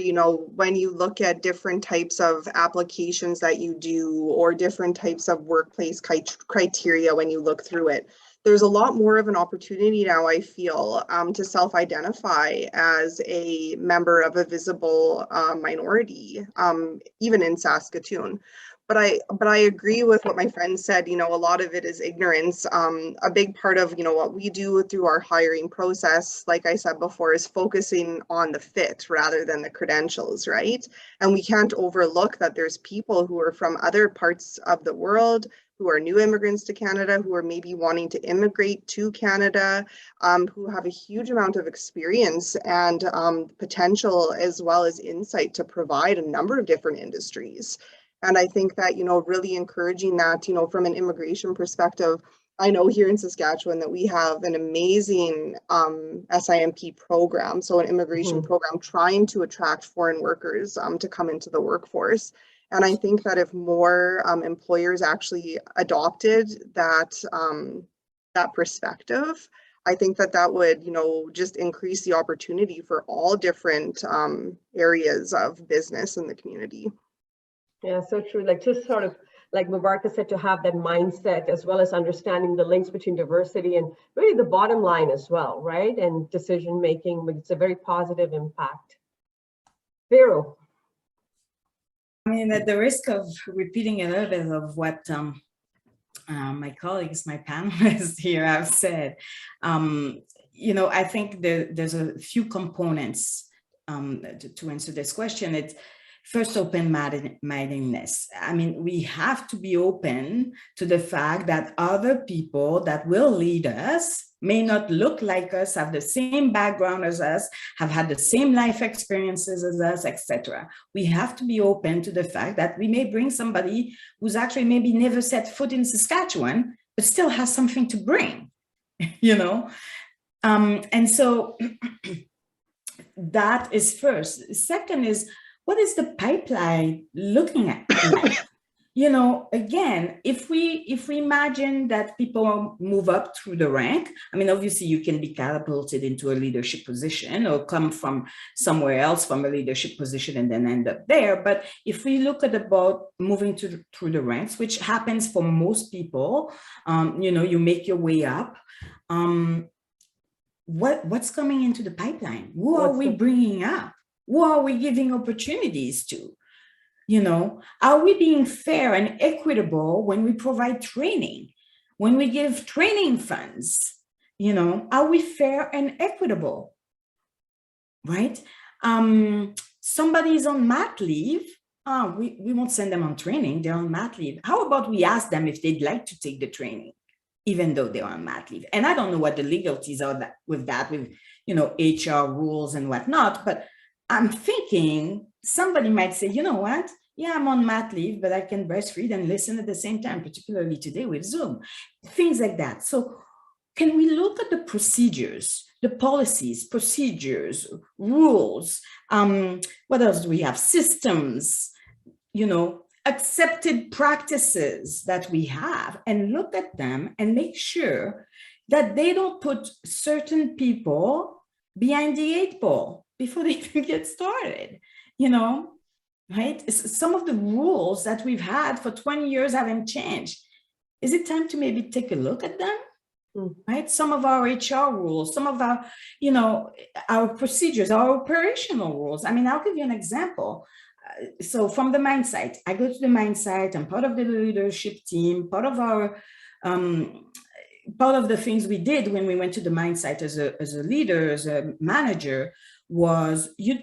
when you look at different types of applications that you do or different types of workplace criteria when you look through it. There's a lot more of an opportunity now, I feel, to self-identify as a member of a visible minority, even in Saskatoon. But I agree with what my friend said. A lot of it is ignorance. A big part of what we do through our hiring process, like I said before, is focusing on the fit rather than the credentials, right? And we can't overlook that there's people who are from other parts of the world, who are new immigrants to Canada, who are maybe wanting to immigrate to Canada, who have a huge amount of experience and potential as well as insight to provide a number of different industries. And I think that, really encouraging that, from an immigration perspective, I know here in Saskatchewan that we have an amazing SIMP program, so an immigration program trying to attract foreign workers to come into the workforce. And I think that if more employers actually adopted that that perspective, I think that that would, you know, just increase the opportunity for all different areas of business in the community. Yeah, so true. Like just sort of like Mubaraka said, to have that mindset as well as understanding the links between diversity and really the bottom line as well, right? And decision making, it's a very positive impact. Vero. I mean, at the risk of repeating a little bit of what my colleagues, my panelists here have said, you know, I think there's a few components to answer this question. It's first, open-mindedness. I mean, we have to be open to the fact that other people that will lead us may not look like us, have the same background as us, have had the same life experiences as us, etc. We have to be open to the fact that we may bring somebody who's actually maybe never set foot in Saskatchewan, but still has something to bring, you know? And so that is first. Second is, what is the pipeline looking at? You know, again, if we imagine that people move up through the rank, I mean, obviously you can be catapulted into a leadership position or come from somewhere else from a leadership position and then end up there. But if we look at about moving through the ranks, which happens for most people, you know, you make your way up. What's coming into the pipeline? Who are we bringing up? Who are we giving opportunities to? You know, are we being fair and equitable when we provide training? When we give training funds, you know, are we fair and equitable? Right? Somebody's on mat leave. We won't send them on training. They're on mat leave. How about we ask them if they'd like to take the training, even though they're on mat leave? And I don't know what the legalities are with you know, HR rules and whatnot, but I'm thinking somebody might say, you know what? Yeah, I'm on mat leave, but I can breastfeed and listen at the same time, particularly today with Zoom, things like that. So can we look at the procedures, the policies, procedures, rules? What else do we have? Systems, you know, accepted practices that we have, and look at them and make sure that they don't put certain people behind the 8 ball before they even get started, you know, right? Some of the rules that we've had for 20 years haven't changed. Is it time to maybe take a look at them? Right? Some of our HR rules, some of our, you know, our procedures, our operational rules. I mean, I'll give you an example. So from the mine site, I go to the mine site, I'm part of the leadership team, part of our, part of the things we did when we went to the mine site as a leader, as a manager, was you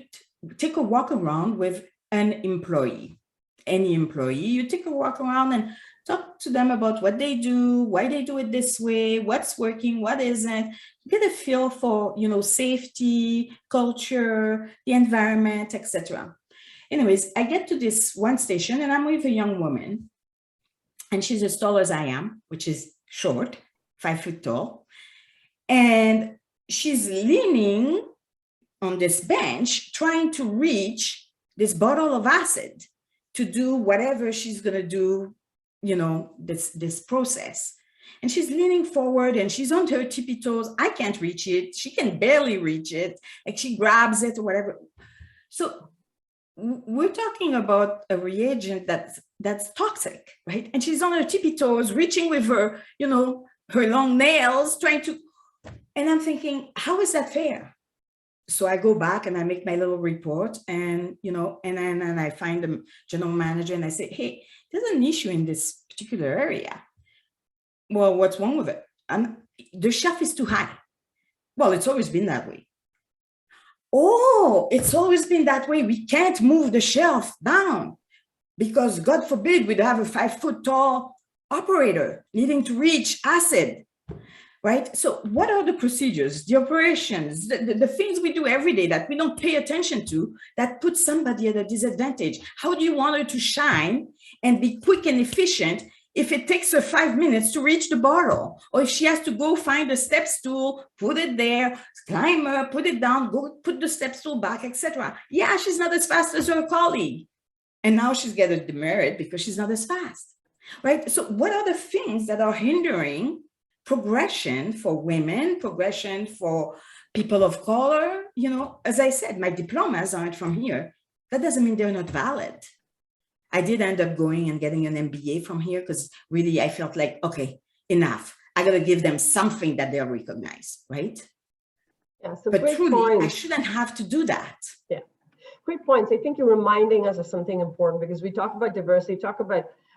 take a walk around with an employee, any employee, you take a walk around and talk to them about what they do, why they do it this way, what's working, what isn't. Get a feel for, you know, safety, culture, the environment, etc. Anyways, I get to this one station and I'm with a young woman, and she's as tall as I am, which is short, 5 foot tall. And she's leaning on this bench, trying to reach this bottle of acid to do whatever she's going to do, you know, this process. And she's leaning forward and she's on her tippy toes. I can't reach it. She can barely reach it. Like she grabs it or whatever. So we're talking about a reagent that's toxic, right? And she's on her tippy toes, reaching with her, you know, her long nails, trying to, and I'm thinking, how is that fair? So I go back and I make my little report, and, you know, and then I find the general manager and I say, hey, there's an issue in this particular area. Well, what's wrong with it? The shelf is too high. Well, it's always been that way. Oh, it's always been that way. We can't move the shelf down because, God forbid, we'd have a 5 foot tall operator needing to reach acid. Right? So what are the procedures, the operations, the things we do every day that we don't pay attention to that put somebody at a disadvantage? How do you want her to shine and be quick and efficient if it takes her 5 minutes to reach the bottle, or if she has to go find the step stool, put it there, climb up, put it down, go put the step stool back, etc. Yeah, she's not as fast as her colleague. And now she's getting a demerit because she's not as fast, right? So what are the things that are hindering progression for women, progression for people of color? You know, as I said, my diplomas aren't from here. That doesn't mean they're not valid. I did end up going and getting an MBA from here because really I felt like, okay, enough. I got to give them something that they'll recognize, right? Yeah, so but great truly, point. I shouldn't have to do that. Yeah, great points. I think you're reminding us of something important because we talk about diversity,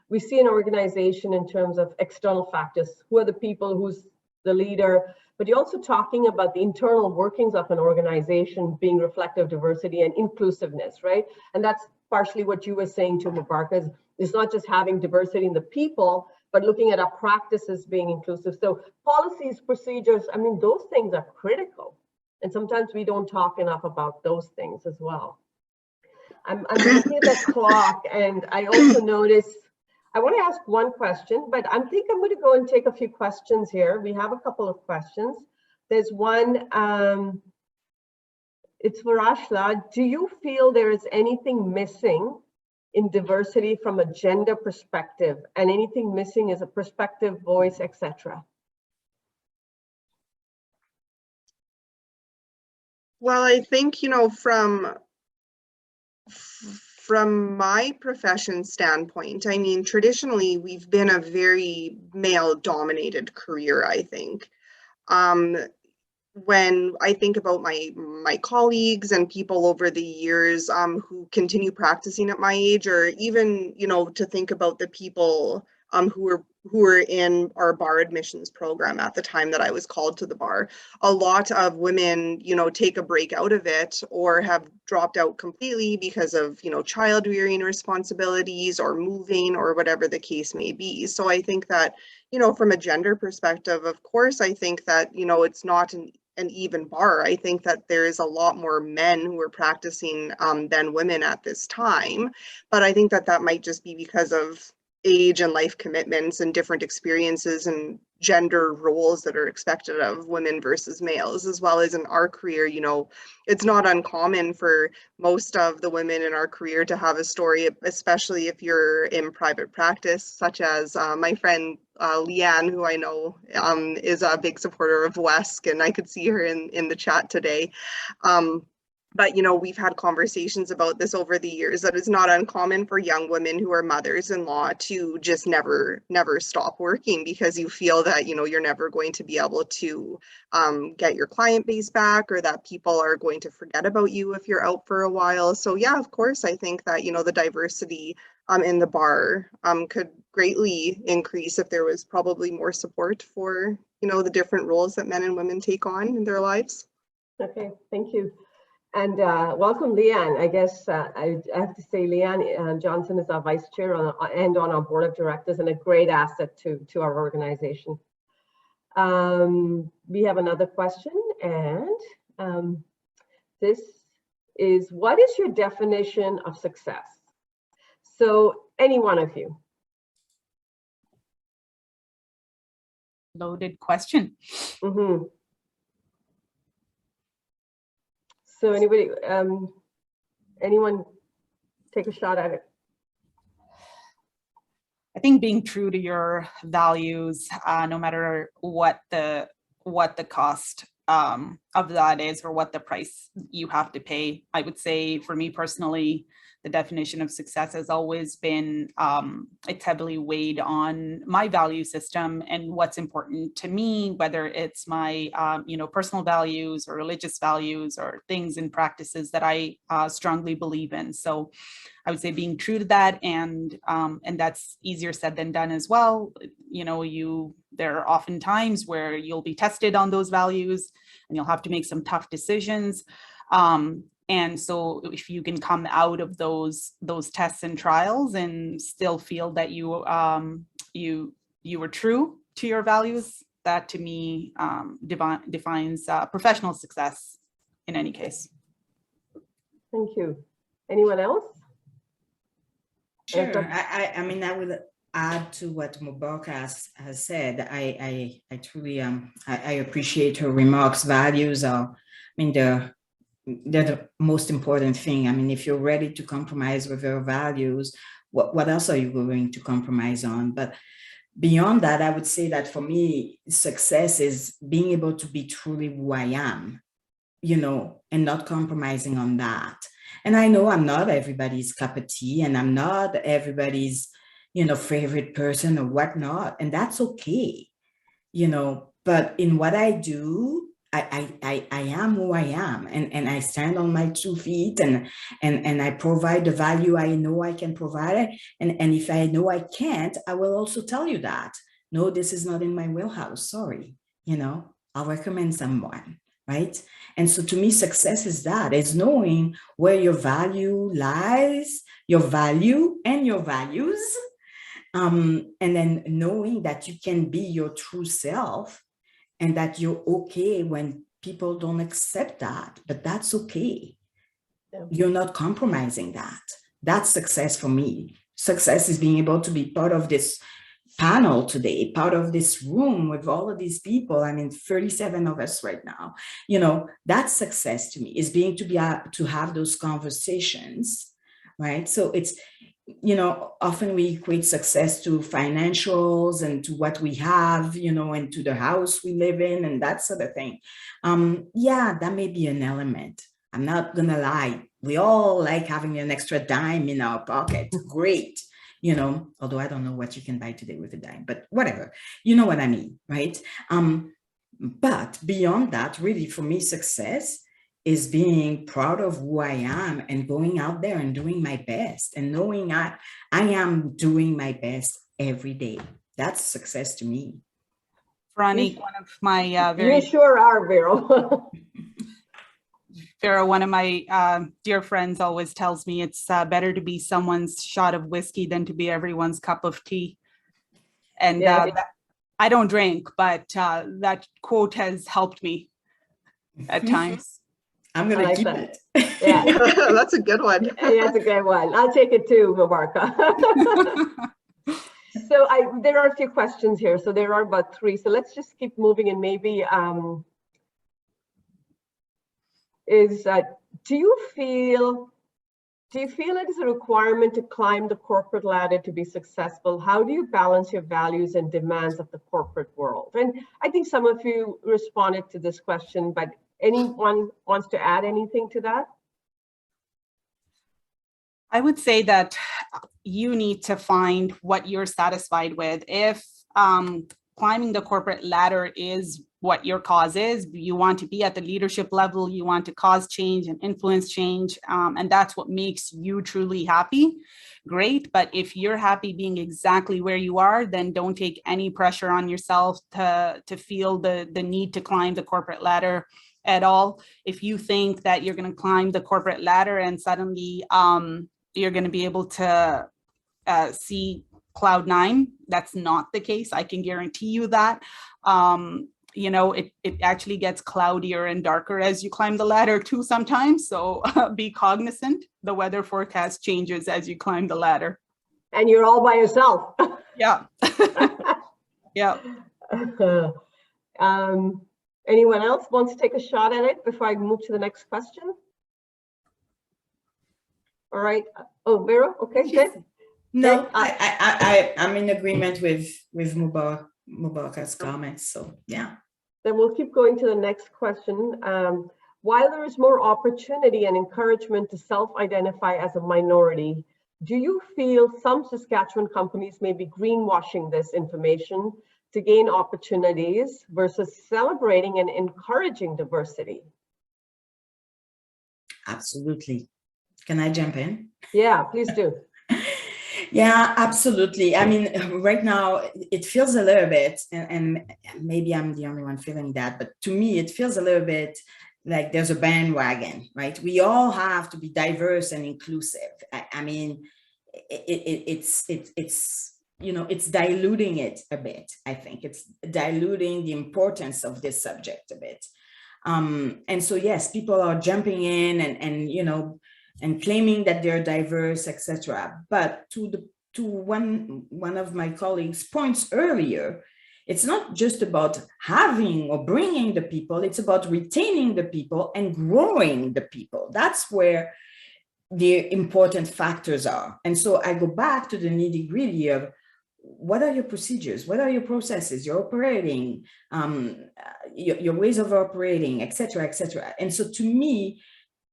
we see an organization in terms of external factors. Who are the people, who's the leader, but you're also talking about the internal workings of an organization being reflective of diversity and inclusiveness, right? And that's partially what you were saying to Mubaraka, is not just having diversity in the people, but looking at our practices being inclusive. So policies, procedures, I mean, those things are critical. And sometimes we don't talk enough about those things as well. I'm looking at the clock, and I also notice, I want to ask one question, but I think I'm going to go and take a few questions here. We have a couple of questions. There's one, it's for Ashla. Do you feel there is anything missing in diversity from a gender perspective, and anything missing is a perspective, voice, etc.? Well, I think, you know, from my profession standpoint, I mean, traditionally, we've been a very male-dominated career, I think. When I think about my colleagues and people over the years who continue practicing at my age, or even, you know, to think about the people who were in our bar admissions program at the time that I was called to the bar, a lot of women, you know, take a break out of it or have dropped out completely because of, you know, child rearing responsibilities or moving or whatever the case may be. So I think that, you know, from a gender perspective, of course, I think that, you know, it's not an even bar. I think that there is a lot more men who are practicing than women at this time. But I think that that might just be because of age and life commitments and different experiences and gender roles that are expected of women versus males, as well as in our career. You know, it's not uncommon for most of the women in our career to have a story, especially if you're in private practice, such as my friend Leanne, who I know is a big supporter of WESK, and I could see her in the chat today. But, you know, we've had conversations about this over the years, that it's not uncommon for young women who are mothers-in-law to just never stop working because you feel that, you know, you're never going to be able to get your client base back, or that people are going to forget about you if you're out for a while. So yeah, of course, I think that, you know, the diversity in the bar could greatly increase if there was probably more support for, you know, the different roles that men and women take on in their lives. Okay, thank you. And welcome, Leanne. I guess I have to say Leanne Johnson is our vice chair and on our board of directors, and a great asset to our organization. We have another question, and this is, what is your definition of success? So any one of you. Loaded question. Mm-hmm. So anybody, anyone take a shot at it? I think being true to your values, no matter what the cost of that is, or what the price you have to pay. I would say, for me personally, the definition of success has always been, it's heavily weighed on my value system and what's important to me, whether it's my, you know, personal values or religious values or things and practices that I strongly believe in. So I would say being true to that, and that's easier said than done as well. You know, there are often times where you'll be tested on those values and you'll have to make some tough decisions. And so if you can come out of those tests and trials and still feel that you were true to your values, that to me defines professional success in any case. Thank you. Anyone else? Sure. I mean, I would add to what Mubarak has said. I truly I appreciate her remarks. Values are, I mean, they're the most important thing. I mean, if you're ready to compromise with your values, what else are you going to compromise on? But beyond that, I would say that for me, success is being able to be truly who I am, you know, and not compromising on that. And I know I'm not everybody's cup of tea, and I'm not everybody's, you know, favorite person or whatnot, and that's okay, you know. But in what I do, I am who I am, and I stand on my 2 feet, and I provide the value I know I can provide. And if I know I can't, I will also tell you that, no, this is not in my wheelhouse, sorry, you know, I'll recommend someone, right? And so to me, success is that, is knowing where your value lies, your value and your values, and then knowing that you can be your true self, and that you're okay when people don't accept that, but that's okay. Yeah. You're not compromising that. That's success for me. Success is being able to be part of this panel today, part of this room with all of these people. I mean, 37 of us right now, you know, that's success to me, is being to have those conversations, right? So it's, you know, often we equate success to financials and to what we have, you know, and to the house we live in and that sort of thing. Yeah, that may be an element. I'm not gonna lie. We all like having an extra dime in our pocket. Great. You know, although I don't know what you can buy today with a dime, but whatever, you know what I mean, right? But beyond that, really, for me, success is being proud of who I am and going out there and doing my best and knowing I am doing my best every day. That's success to me. Veronique, one of my You sure are, Vero. Vera, one of my dear friends always tells me it's better to be someone's shot of whiskey than to be everyone's cup of tea. And I don't drink, but that quote has helped me at times. I'm going to keep it. Yeah, that's a good one. Yeah, that's a good one. I'll take it too, Mubaraka. So there are a few questions here. So there are about 3. So let's just keep moving, and maybe do you feel it is a requirement to climb the corporate ladder to be successful? How do you balance your values and demands of the corporate world? And I think some of you responded to this question, but anyone wants to add anything to that? I would say that you need to find what you're satisfied with. If climbing the corporate ladder is what your cause is, you want to be at the leadership level, you want to cause change and influence change, and that's what makes you truly happy, great. But if you're happy being exactly where you are, then don't take any pressure on yourself to feel the need to climb the corporate ladder at all. If you think that you're going to climb the corporate ladder and suddenly you're going to be able to see cloud 9, that's not the case. I can guarantee you that. You know, it actually gets cloudier and darker as you climb the ladder too sometimes. So be cognizant. The weather forecast changes as you climb the ladder. And you're all by yourself. Yeah. Yeah. Anyone else wants to take a shot at it before I move to the next question? All right. Oh, Vera, okay, good. No, I'm in agreement with Mubaraka's comments, so yeah. Then we'll keep going to the next question. While there is more opportunity and encouragement to self-identify as a minority, do you feel some Saskatchewan companies may be greenwashing this information to gain opportunities versus celebrating and encouraging diversity? Absolutely. Can I jump in? Yeah, please do. Yeah, absolutely. I mean, right now it feels a little bit, and maybe I'm the only one feeling that, but to me, it feels a little bit like there's a bandwagon, right? We all have to be diverse and inclusive. I mean, it's you know, it's diluting it a bit. I think it's diluting the importance of this subject a bit. And so, yes, people are jumping in and you know, and claiming that they're diverse, etc. But to to one of my colleagues' points earlier, it's not just about having or bringing the people, it's about retaining the people and growing the people. That's where the important factors are. And so I go back to the nitty-gritty of what are your procedures, what are your processes, your operating, your ways of operating, et cetera, et cetera. And so to me,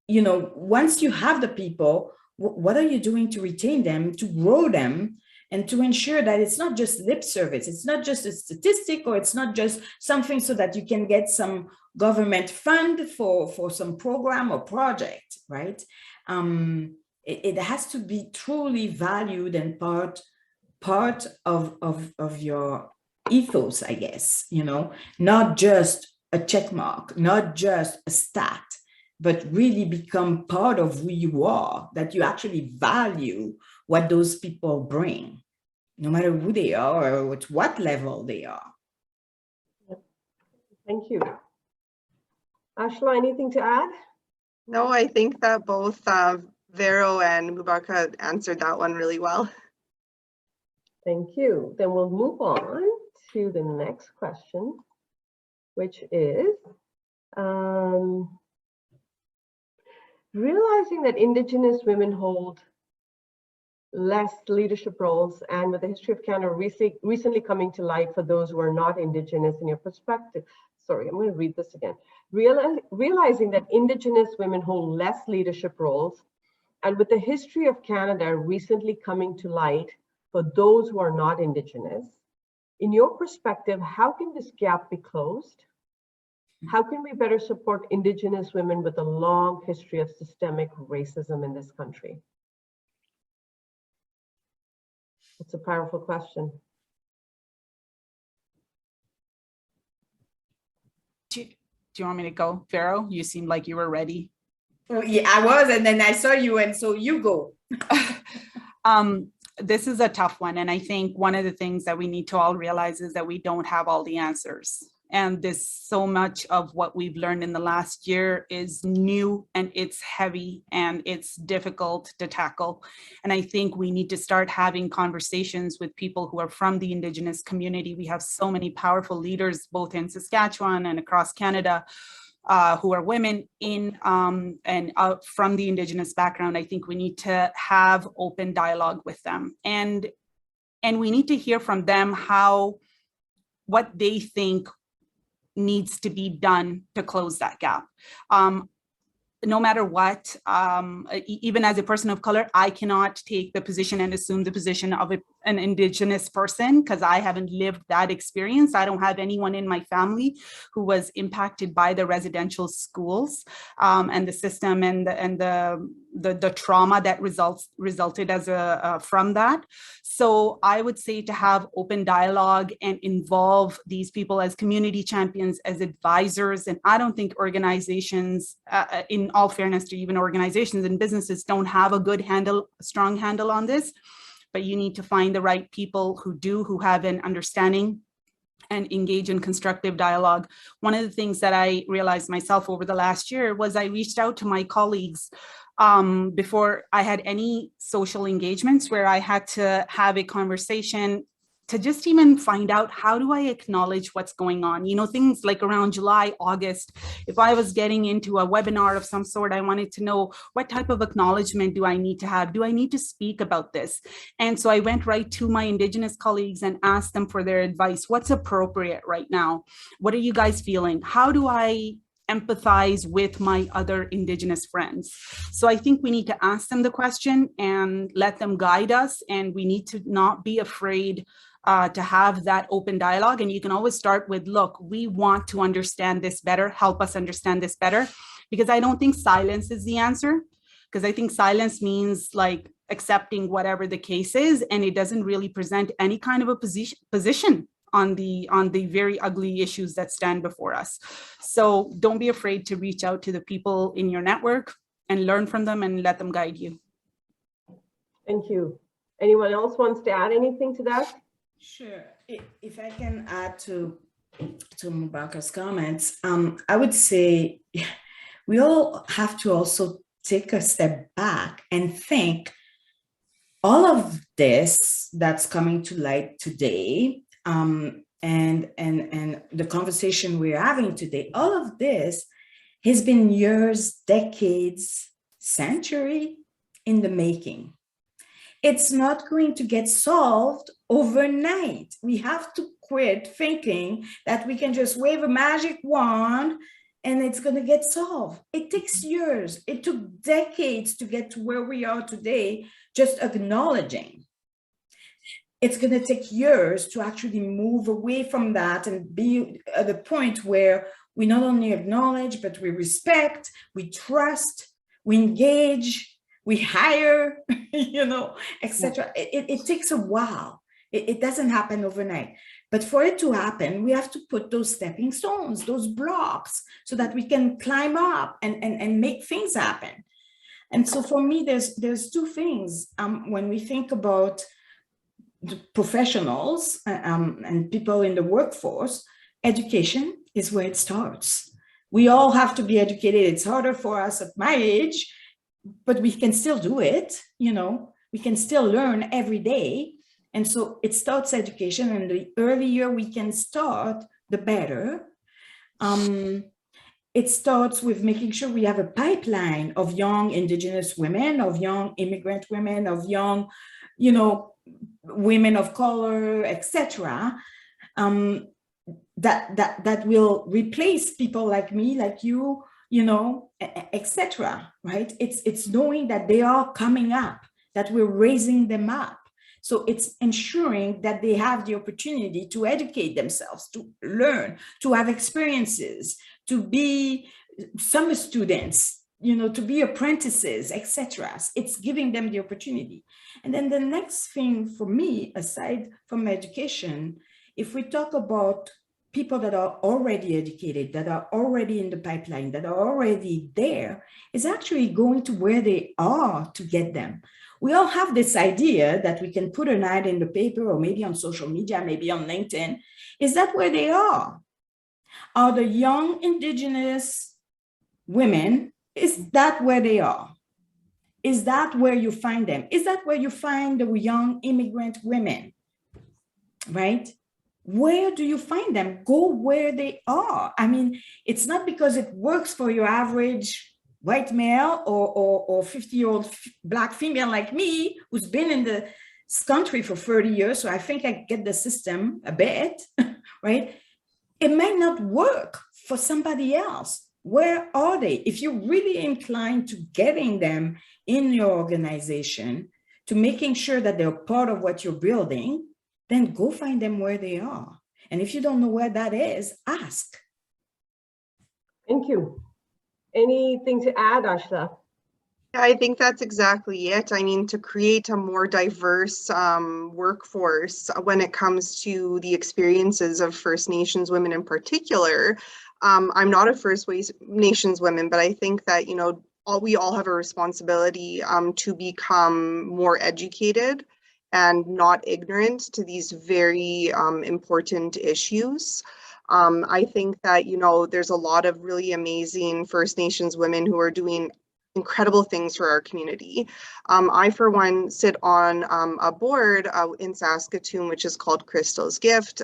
you know, once you have the people, what are you doing to retain them, to grow them, and to ensure that it's not just lip service, it's not just a statistic, or it's not just something so that you can get some government fund for some program or project, right? It has to be truly valued and part of your ethos, I guess, you know, not just a check mark, not just a stat, but really become part of who you are, that you actually value what those people bring, no matter who they are or at what level they are. Thank you. Ashla, anything to add? No, I think that both Vero and Mubaraka answered that one really well. Thank you. Then we'll move on to the next question, which is realizing that Indigenous women hold less leadership roles, and with the history of Canada recently coming to light for those who are not Indigenous, in your perspective. Sorry, I'm going to read this again. Realizing that Indigenous women hold less leadership roles, and with the history of Canada recently coming to light for those who are not Indigenous, in your perspective, how can this gap be closed? How can we better support Indigenous women with a long history of systemic racism in this country? It's a powerful question. Do you want me to go, Vero? You seemed like you were ready. Oh, yeah, I was, and then I saw you, and so you go. This is a tough one. And I think one of the things that we need to all realize is that we don't have all the answers. And this, so much of what we've learned in the last year is new, and it's heavy, and it's difficult to tackle. And I think we need to start having conversations with people who are from the Indigenous community. We have so many powerful leaders, both in Saskatchewan and across Canada, who are women in and from the Indigenous background. I think we need to have open dialogue with them, and we need to hear from them what they think needs to be done to close that gap. No matter what, even as a person of color, I cannot take the position and assume the position of an Indigenous person, because I haven't lived that experience. I don't have anyone in my family who was impacted by the residential schools and the system and the trauma that resulted from that. So I would say to have open dialogue and involve these people as community champions, as advisors. And I don't think organizations, in all fairness to even organizations and businesses, don't have a strong handle on this, but you need to find the right people who have an understanding and engage in constructive dialogue. One of the things that I realized myself over the last year was I reached out to my colleagues before I had any social engagements where I had to have a conversation to just even find out, how do I acknowledge what's going on? You know, things like around July, August, if I was getting into a webinar of some sort, I wanted to know what type of acknowledgement do I need to have? Do I need to speak about this? And so I went right to my Indigenous colleagues and asked them for their advice. What's appropriate right now? What are you guys feeling? How do I empathize with my other Indigenous friends? So I think we need to ask them the question and let them guide us. And we need to not be afraid to have that open dialogue. And you can always start with, look, we want to understand this better. Help us understand this better. Because I don't think silence is the answer. Because I think silence means like accepting whatever the case is, and it doesn't really present any kind of a position on the very ugly issues that stand before us. So don't be afraid to reach out to the people in your network and learn from them and let them guide you. Thank you. Anyone else wants to add anything to that? Sure. If I can add to Mubaraka's comments, I would say we all have to also take a step back and think all of this that's coming to light today, and the conversation we're having today, all of this has been years, decades, century in the making. It's not going to get solved overnight. We have to quit thinking that we can just wave a magic wand and it's going to get solved. It takes years. It took decades to get to where we are today, just acknowledging. It's going to take years to actually move away from that and be at the point where we not only acknowledge, but we respect, we trust, we engage, we hire, etc. It takes a while. It doesn't happen overnight. But for it to happen, we have to put those stepping stones, those blocks, so that we can climb up and make things happen. And so for me, there's two things. When we think about the professionals and people in the workforce, education is where it starts. We all have to be educated. It's harder for us at my age, but we can still do it. We can still learn every day. And so it starts education, and the earlier we can start, the better. It starts with making sure we have a pipeline of young Indigenous women, of young immigrant women, of young, women of color, etc. That will replace people like me, like you, etc. Right? It's knowing that they are coming up, that we're raising them up. So it's ensuring that they have the opportunity to educate themselves, to learn, to have experiences, to be summer students, to be apprentices, etc. It's giving them the opportunity. And then the next thing for me, aside from education, if we talk about people that are already educated, that are already in the pipeline, that are already there, is actually going to where they are to get them. We all have this idea that we can put an ad in the paper or maybe on social media, maybe on LinkedIn. Is that where they are? Are the young Indigenous women, is that where they are? Is that where you find them? Is that where you find the young immigrant women, right? Where do you find them? Go where they are. I mean, it's not because it works for your average white male or 50-year-old Black female like me, who's been in this country for 30 years, so I think I get the system a bit, right? It might not work for somebody else. Where are they? If you're really inclined to getting them in your organization, to making sure that they're part of what you're building, then go find them where they are. And if you don't know where that is, ask. Thank you. Anything to add, Ashla? I think that's exactly it. I mean, to create a more diverse workforce when it comes to the experiences of First Nations women in particular. I'm not a First Nations woman, but I think that, we all have a responsibility to become more educated and not ignorant to these very important issues. I think that, there's a lot of really amazing First Nations women who are doing incredible things for our community. I, for one, sit on a board in Saskatoon, which is called Crystal's Gift.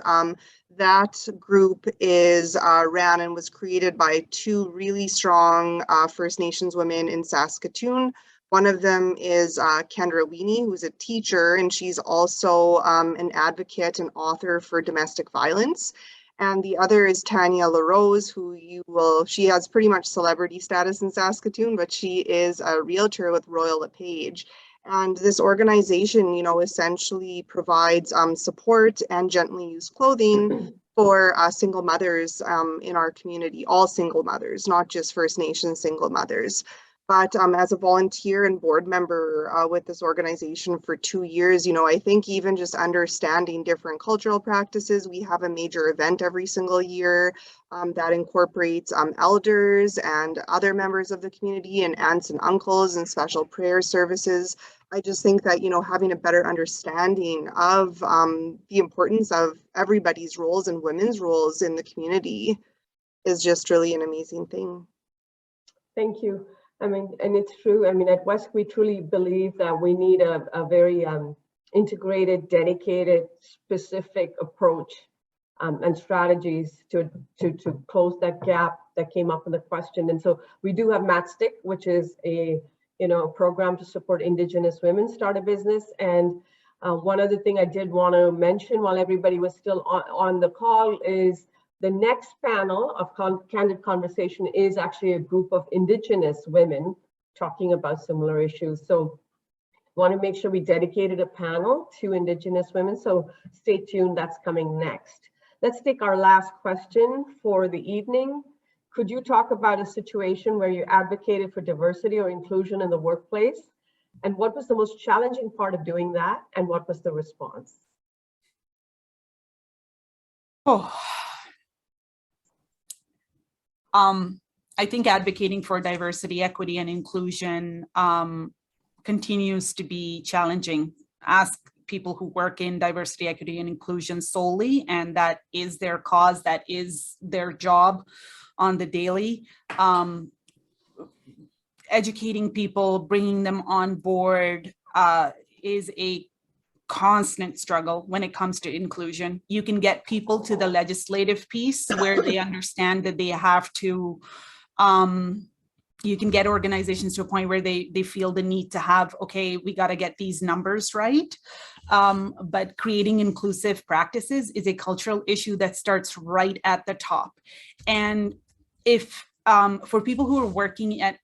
That group is ran and was created by two really strong First Nations women in Saskatoon. One of them is Kendra Weenie, who's a teacher, and she's also an advocate and author for domestic violence. And the other is Tanya Larose, she has pretty much celebrity status in Saskatoon, but she is a realtor with Royal LePage. And this organization, essentially provides support and gently used clothing for single mothers in our community, all single mothers, not just First Nations single mothers. But as a volunteer and board member with this organization for 2 years, I think even just understanding different cultural practices, we have a major event every single year that incorporates elders and other members of the community and aunts and uncles and special prayer services. I just think that, having a better understanding of the importance of everybody's roles and women's roles in the community is just really an amazing thing. Thank you. I mean, and it's true. I mean, at WESK, we truly believe that we need a very integrated, dedicated, specific approach and strategies to close that gap that came up in the question. And so we do have MatStick, which is a program to support Indigenous women start a business. And one other thing I did want to mention while everybody was still on the call is the next panel of Candid Conversation is actually a group of Indigenous women talking about similar issues. So want to make sure we dedicated a panel to Indigenous women. So stay tuned, that's coming next. Let's take our last question for the evening. Could you talk about a situation where you advocated for diversity or inclusion in the workplace? And what was the most challenging part of doing that? And what was the response? I think advocating for diversity, equity, and inclusion continues to be challenging. Ask people who work in diversity, equity, and inclusion solely, and that is their cause, that is their job on the daily. Educating people, bringing them on board is a constant struggle when it comes to inclusion. You can get people to the legislative piece where they understand that they have to, you can get organizations to a point where they feel the need to have, okay, we got to get these numbers right. But creating inclusive practices is a cultural issue that starts right at the top. And if for people who are working at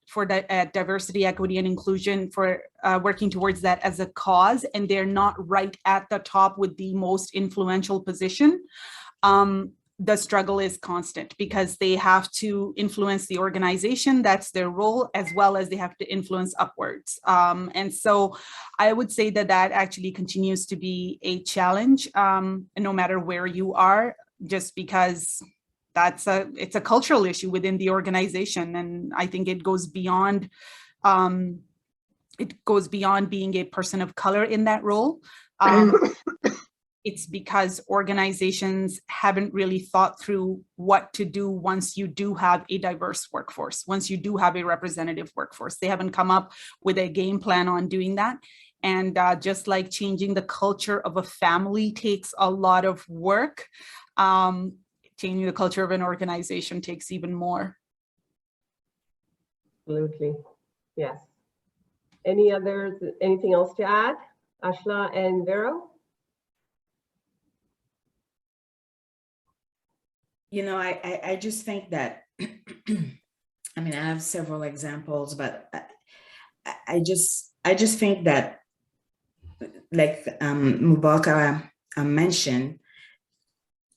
diversity, equity, and inclusion, for working towards that as a cause, and they're not right at the top with the most influential position, the struggle is constant because they have to influence the organization. That's their role, as well as they have to influence upwards. And so I would say that that actually continues to be a challenge, no matter where you are, just because it's a cultural issue within the organization. And I think it goes beyond being a person of color in that role. It's because organizations haven't really thought through what to do once you do have a diverse workforce, once you do have a representative workforce. They haven't come up with a game plan on doing that. And just like changing the culture of a family takes a lot of work, changing the culture of an organization takes even more. Absolutely, yes. Anything else to add, Ashla and Vero? I just think that, I mean, I have several examples, but I just think that, like Mubaka mentioned,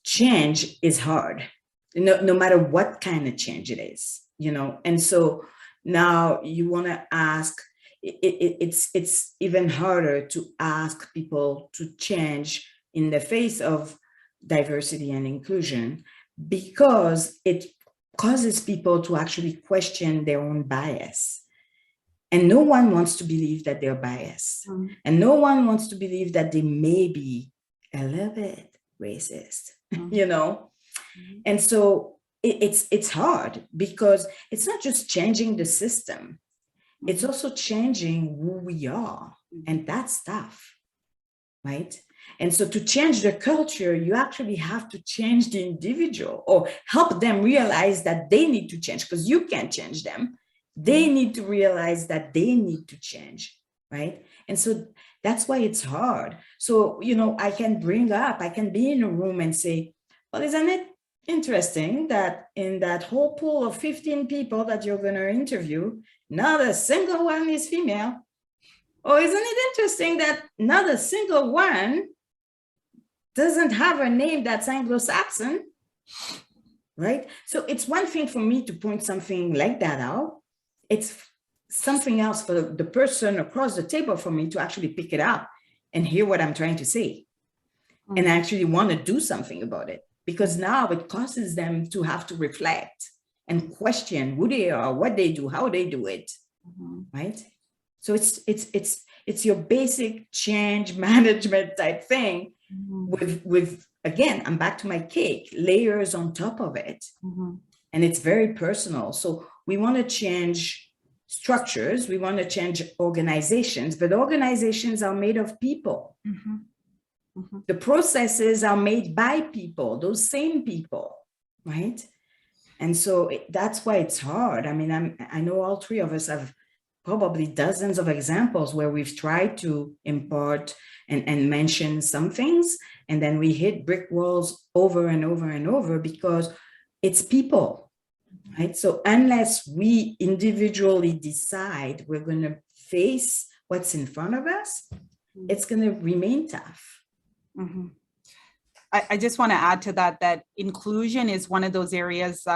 change is hard, no matter what kind of change it is, and so now you want to ask, it's even harder to ask people to change in the face of diversity and inclusion, because it causes people to actually question their own bias. And no one wants to believe that they're biased. And no one wants to believe that they may be a little bit racist, And so it's hard, because it's not just changing the system, it's also changing who we are. And that's tough, right? And so to change the culture, you actually have to change the individual, or help them realize that they need to change, because you can't change them. They need to realize that they need to change, right? And so that's why it's hard. So, I can be in a room and say, well, isn't it interesting that in that whole pool of 15 people that you're going to interview, not a single one is female? Or isn't it interesting that not a single one doesn't have a name that's Anglo-Saxon, right? So it's one thing for me to point something like that out. It's something else for the person across the table for me to actually pick it up and hear what I'm trying to say, and actually want to do something about it, because now it causes them to have to reflect and question who they are, what they do, how they do it, right? So it's your basic change management type thing, with again, I'm back to my cake, layers on top of it. And it's very personal. So we want to change structures, we want to change organizations, but organizations are made of people. The processes are made by people, those same people, right? And so that's why it's hard. I mean, I know all three of us have probably dozens of examples where we've tried to impart and mention some things, and then we hit brick walls over and over and over because it's people, right? So unless we individually decide we're going to face what's in front of us, it's going to remain tough. I just want to add to that, that inclusion is one of those areas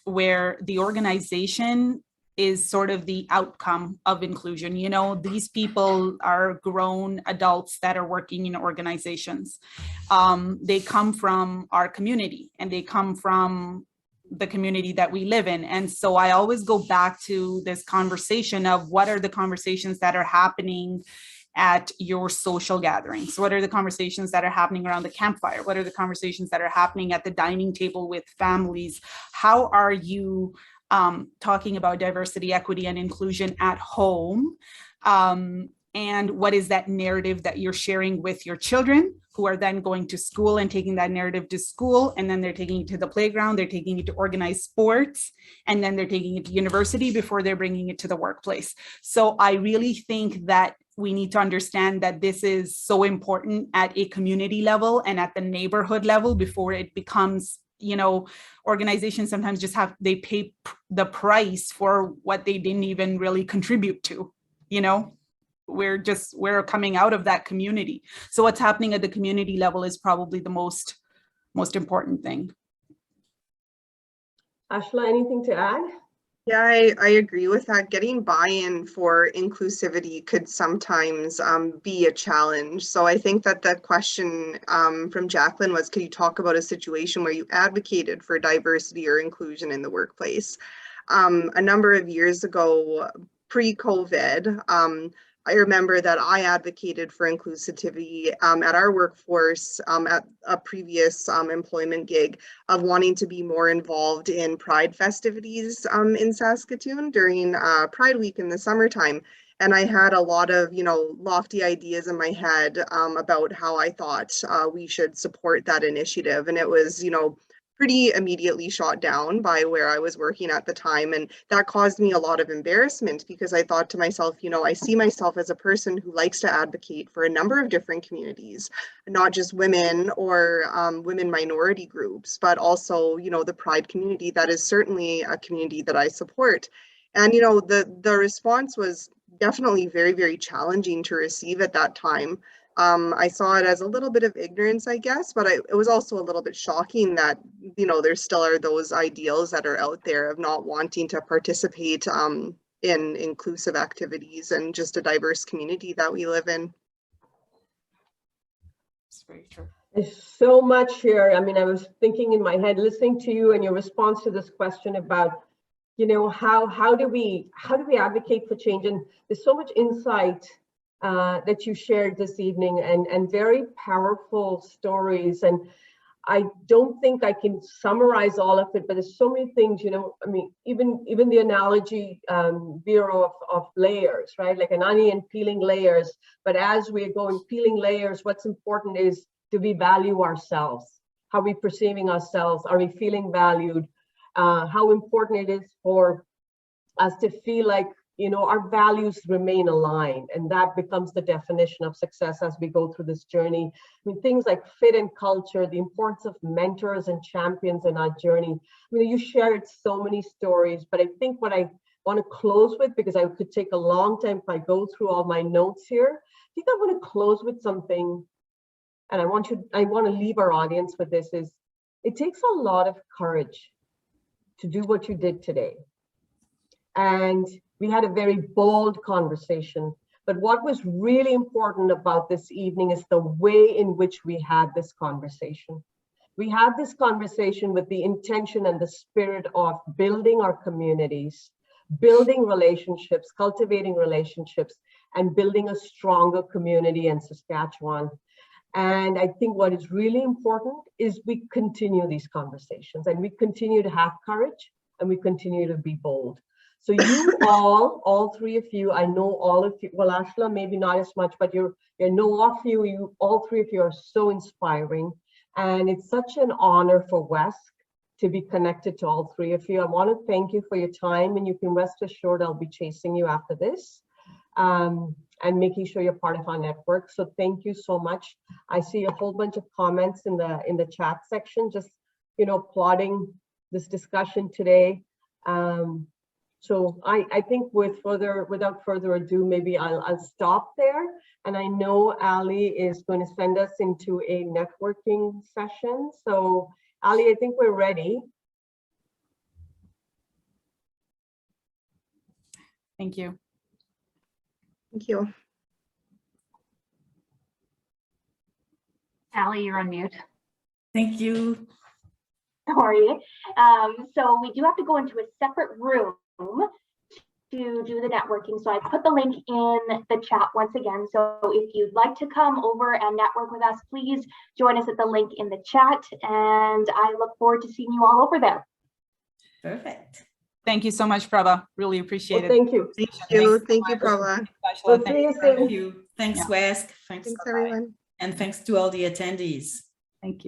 where the organization is sort of the outcome of inclusion. You know, these people are grown adults that are working in organizations. They come from our community and they come from the community that we live in. And so I always go back to this conversation of what are the conversations that are happening at your social gatherings? What are the conversations that are happening around the campfire? What are the conversations that are happening at the dining table with families? How are you talking about diversity, equity, and inclusion at home? And what is that narrative that you're sharing with your children, who are then going to school and taking that narrative to school, and then they're taking it to the playground, they're taking it to organized sports, and then they're taking it to university before they're bringing it to the workplace. So I really think that we need to understand that this is so important at a community level and at the neighborhood level before it becomes, you know, organizations sometimes just they pay the price for what they didn't even really contribute to, you know. We're coming out of that community. So what's happening at the community level is probably the most important thing. Ashla, anything to add? Yeah, I agree with that. Getting buy-in for inclusivity could sometimes be a challenge. So I think that the question from Jacqueline was, could you talk about a situation where you advocated for diversity or inclusion in the workplace? A number of years ago, pre-COVID, I remember that I advocated for inclusivity at our workforce at a previous employment gig of wanting to be more involved in Pride festivities in Saskatoon during Pride Week in the summertime. And I had a lot of, you know, lofty ideas in my head about how I thought we should support that initiative. And it was, you know, pretty immediately shot down by where I was working at the time. And that caused me a lot of embarrassment because I thought to myself, you know, I see myself as a person who likes to advocate for a number of different communities, not just women or women minority groups, but also, you know, the Pride community. That is certainly a community that I support. And, you know, the response was definitely very, very challenging to receive at that time. I saw it as a little bit of ignorance, I guess, but it was also a little bit shocking that, you know, there still are those ideals that are out there of not wanting to participate in inclusive activities and just a diverse community that we live in. That's very true. There's so much here. I mean, I was thinking in my head, listening to you and your response to this question about, you know, how do we advocate for change? And there's so much insight that you shared this evening, and very powerful stories. And I don't think I can summarize all of it, but there's so many things, you know. I mean, even the analogy, Vero, of layers, right? Like an onion peeling layers. But as we're going peeling layers, what's important is, do we value ourselves? How are we perceiving ourselves? Are we feeling valued? How important it is for us to feel like, you know, our values remain aligned, and that becomes the definition of success as we go through this journey. I mean, things like fit and culture, the importance of mentors and champions in our journey. I mean, you shared so many stories, but I think what I want to close with, because I could take a long time if I go through all my notes here, I think I want to close with something, and I want to leave our audience with this, is it takes a lot of courage to do what you did today. And we had a very bold conversation, but what was really important about this evening is the way in which we had this conversation. We had this conversation with the intention and the spirit of building our communities, building relationships, cultivating relationships, and building a stronger community in Saskatchewan. And I think what is really important is we continue these conversations, and we continue to have courage, and we continue to be bold. So you all three of you, I know all of you, well, Ashla, maybe not as much, but you know all of you, all three of you are so inspiring. And it's such an honor for WESK to be connected to all three of you. I want to thank you for your time, and you can rest assured I'll be chasing you after this and making sure you're part of our network. So thank you so much. I see a whole bunch of comments in the chat section, just, you know, applauding this discussion today. So I think without further ado, maybe I'll stop there. And I know Ali is going to send us into a networking session. So Ali, I think we're ready. Thank you. Thank you. Ali, you're on mute. Thank you. Sorry. So we do have to go into a separate room to do the networking. So I put the link in the chat once again. So if you'd like to come over and network with us, please join us at the link in the chat. And I look forward to seeing you all over there. Perfect. Thank you so much, Prabha. Really appreciate it. Thank you. Thank you. Thank you, Prabha. We'll see you soon. Thank you. Thanks, Yeah. WESK. Thanks, Thanks, everyone. and thanks to all the attendees. Thank you.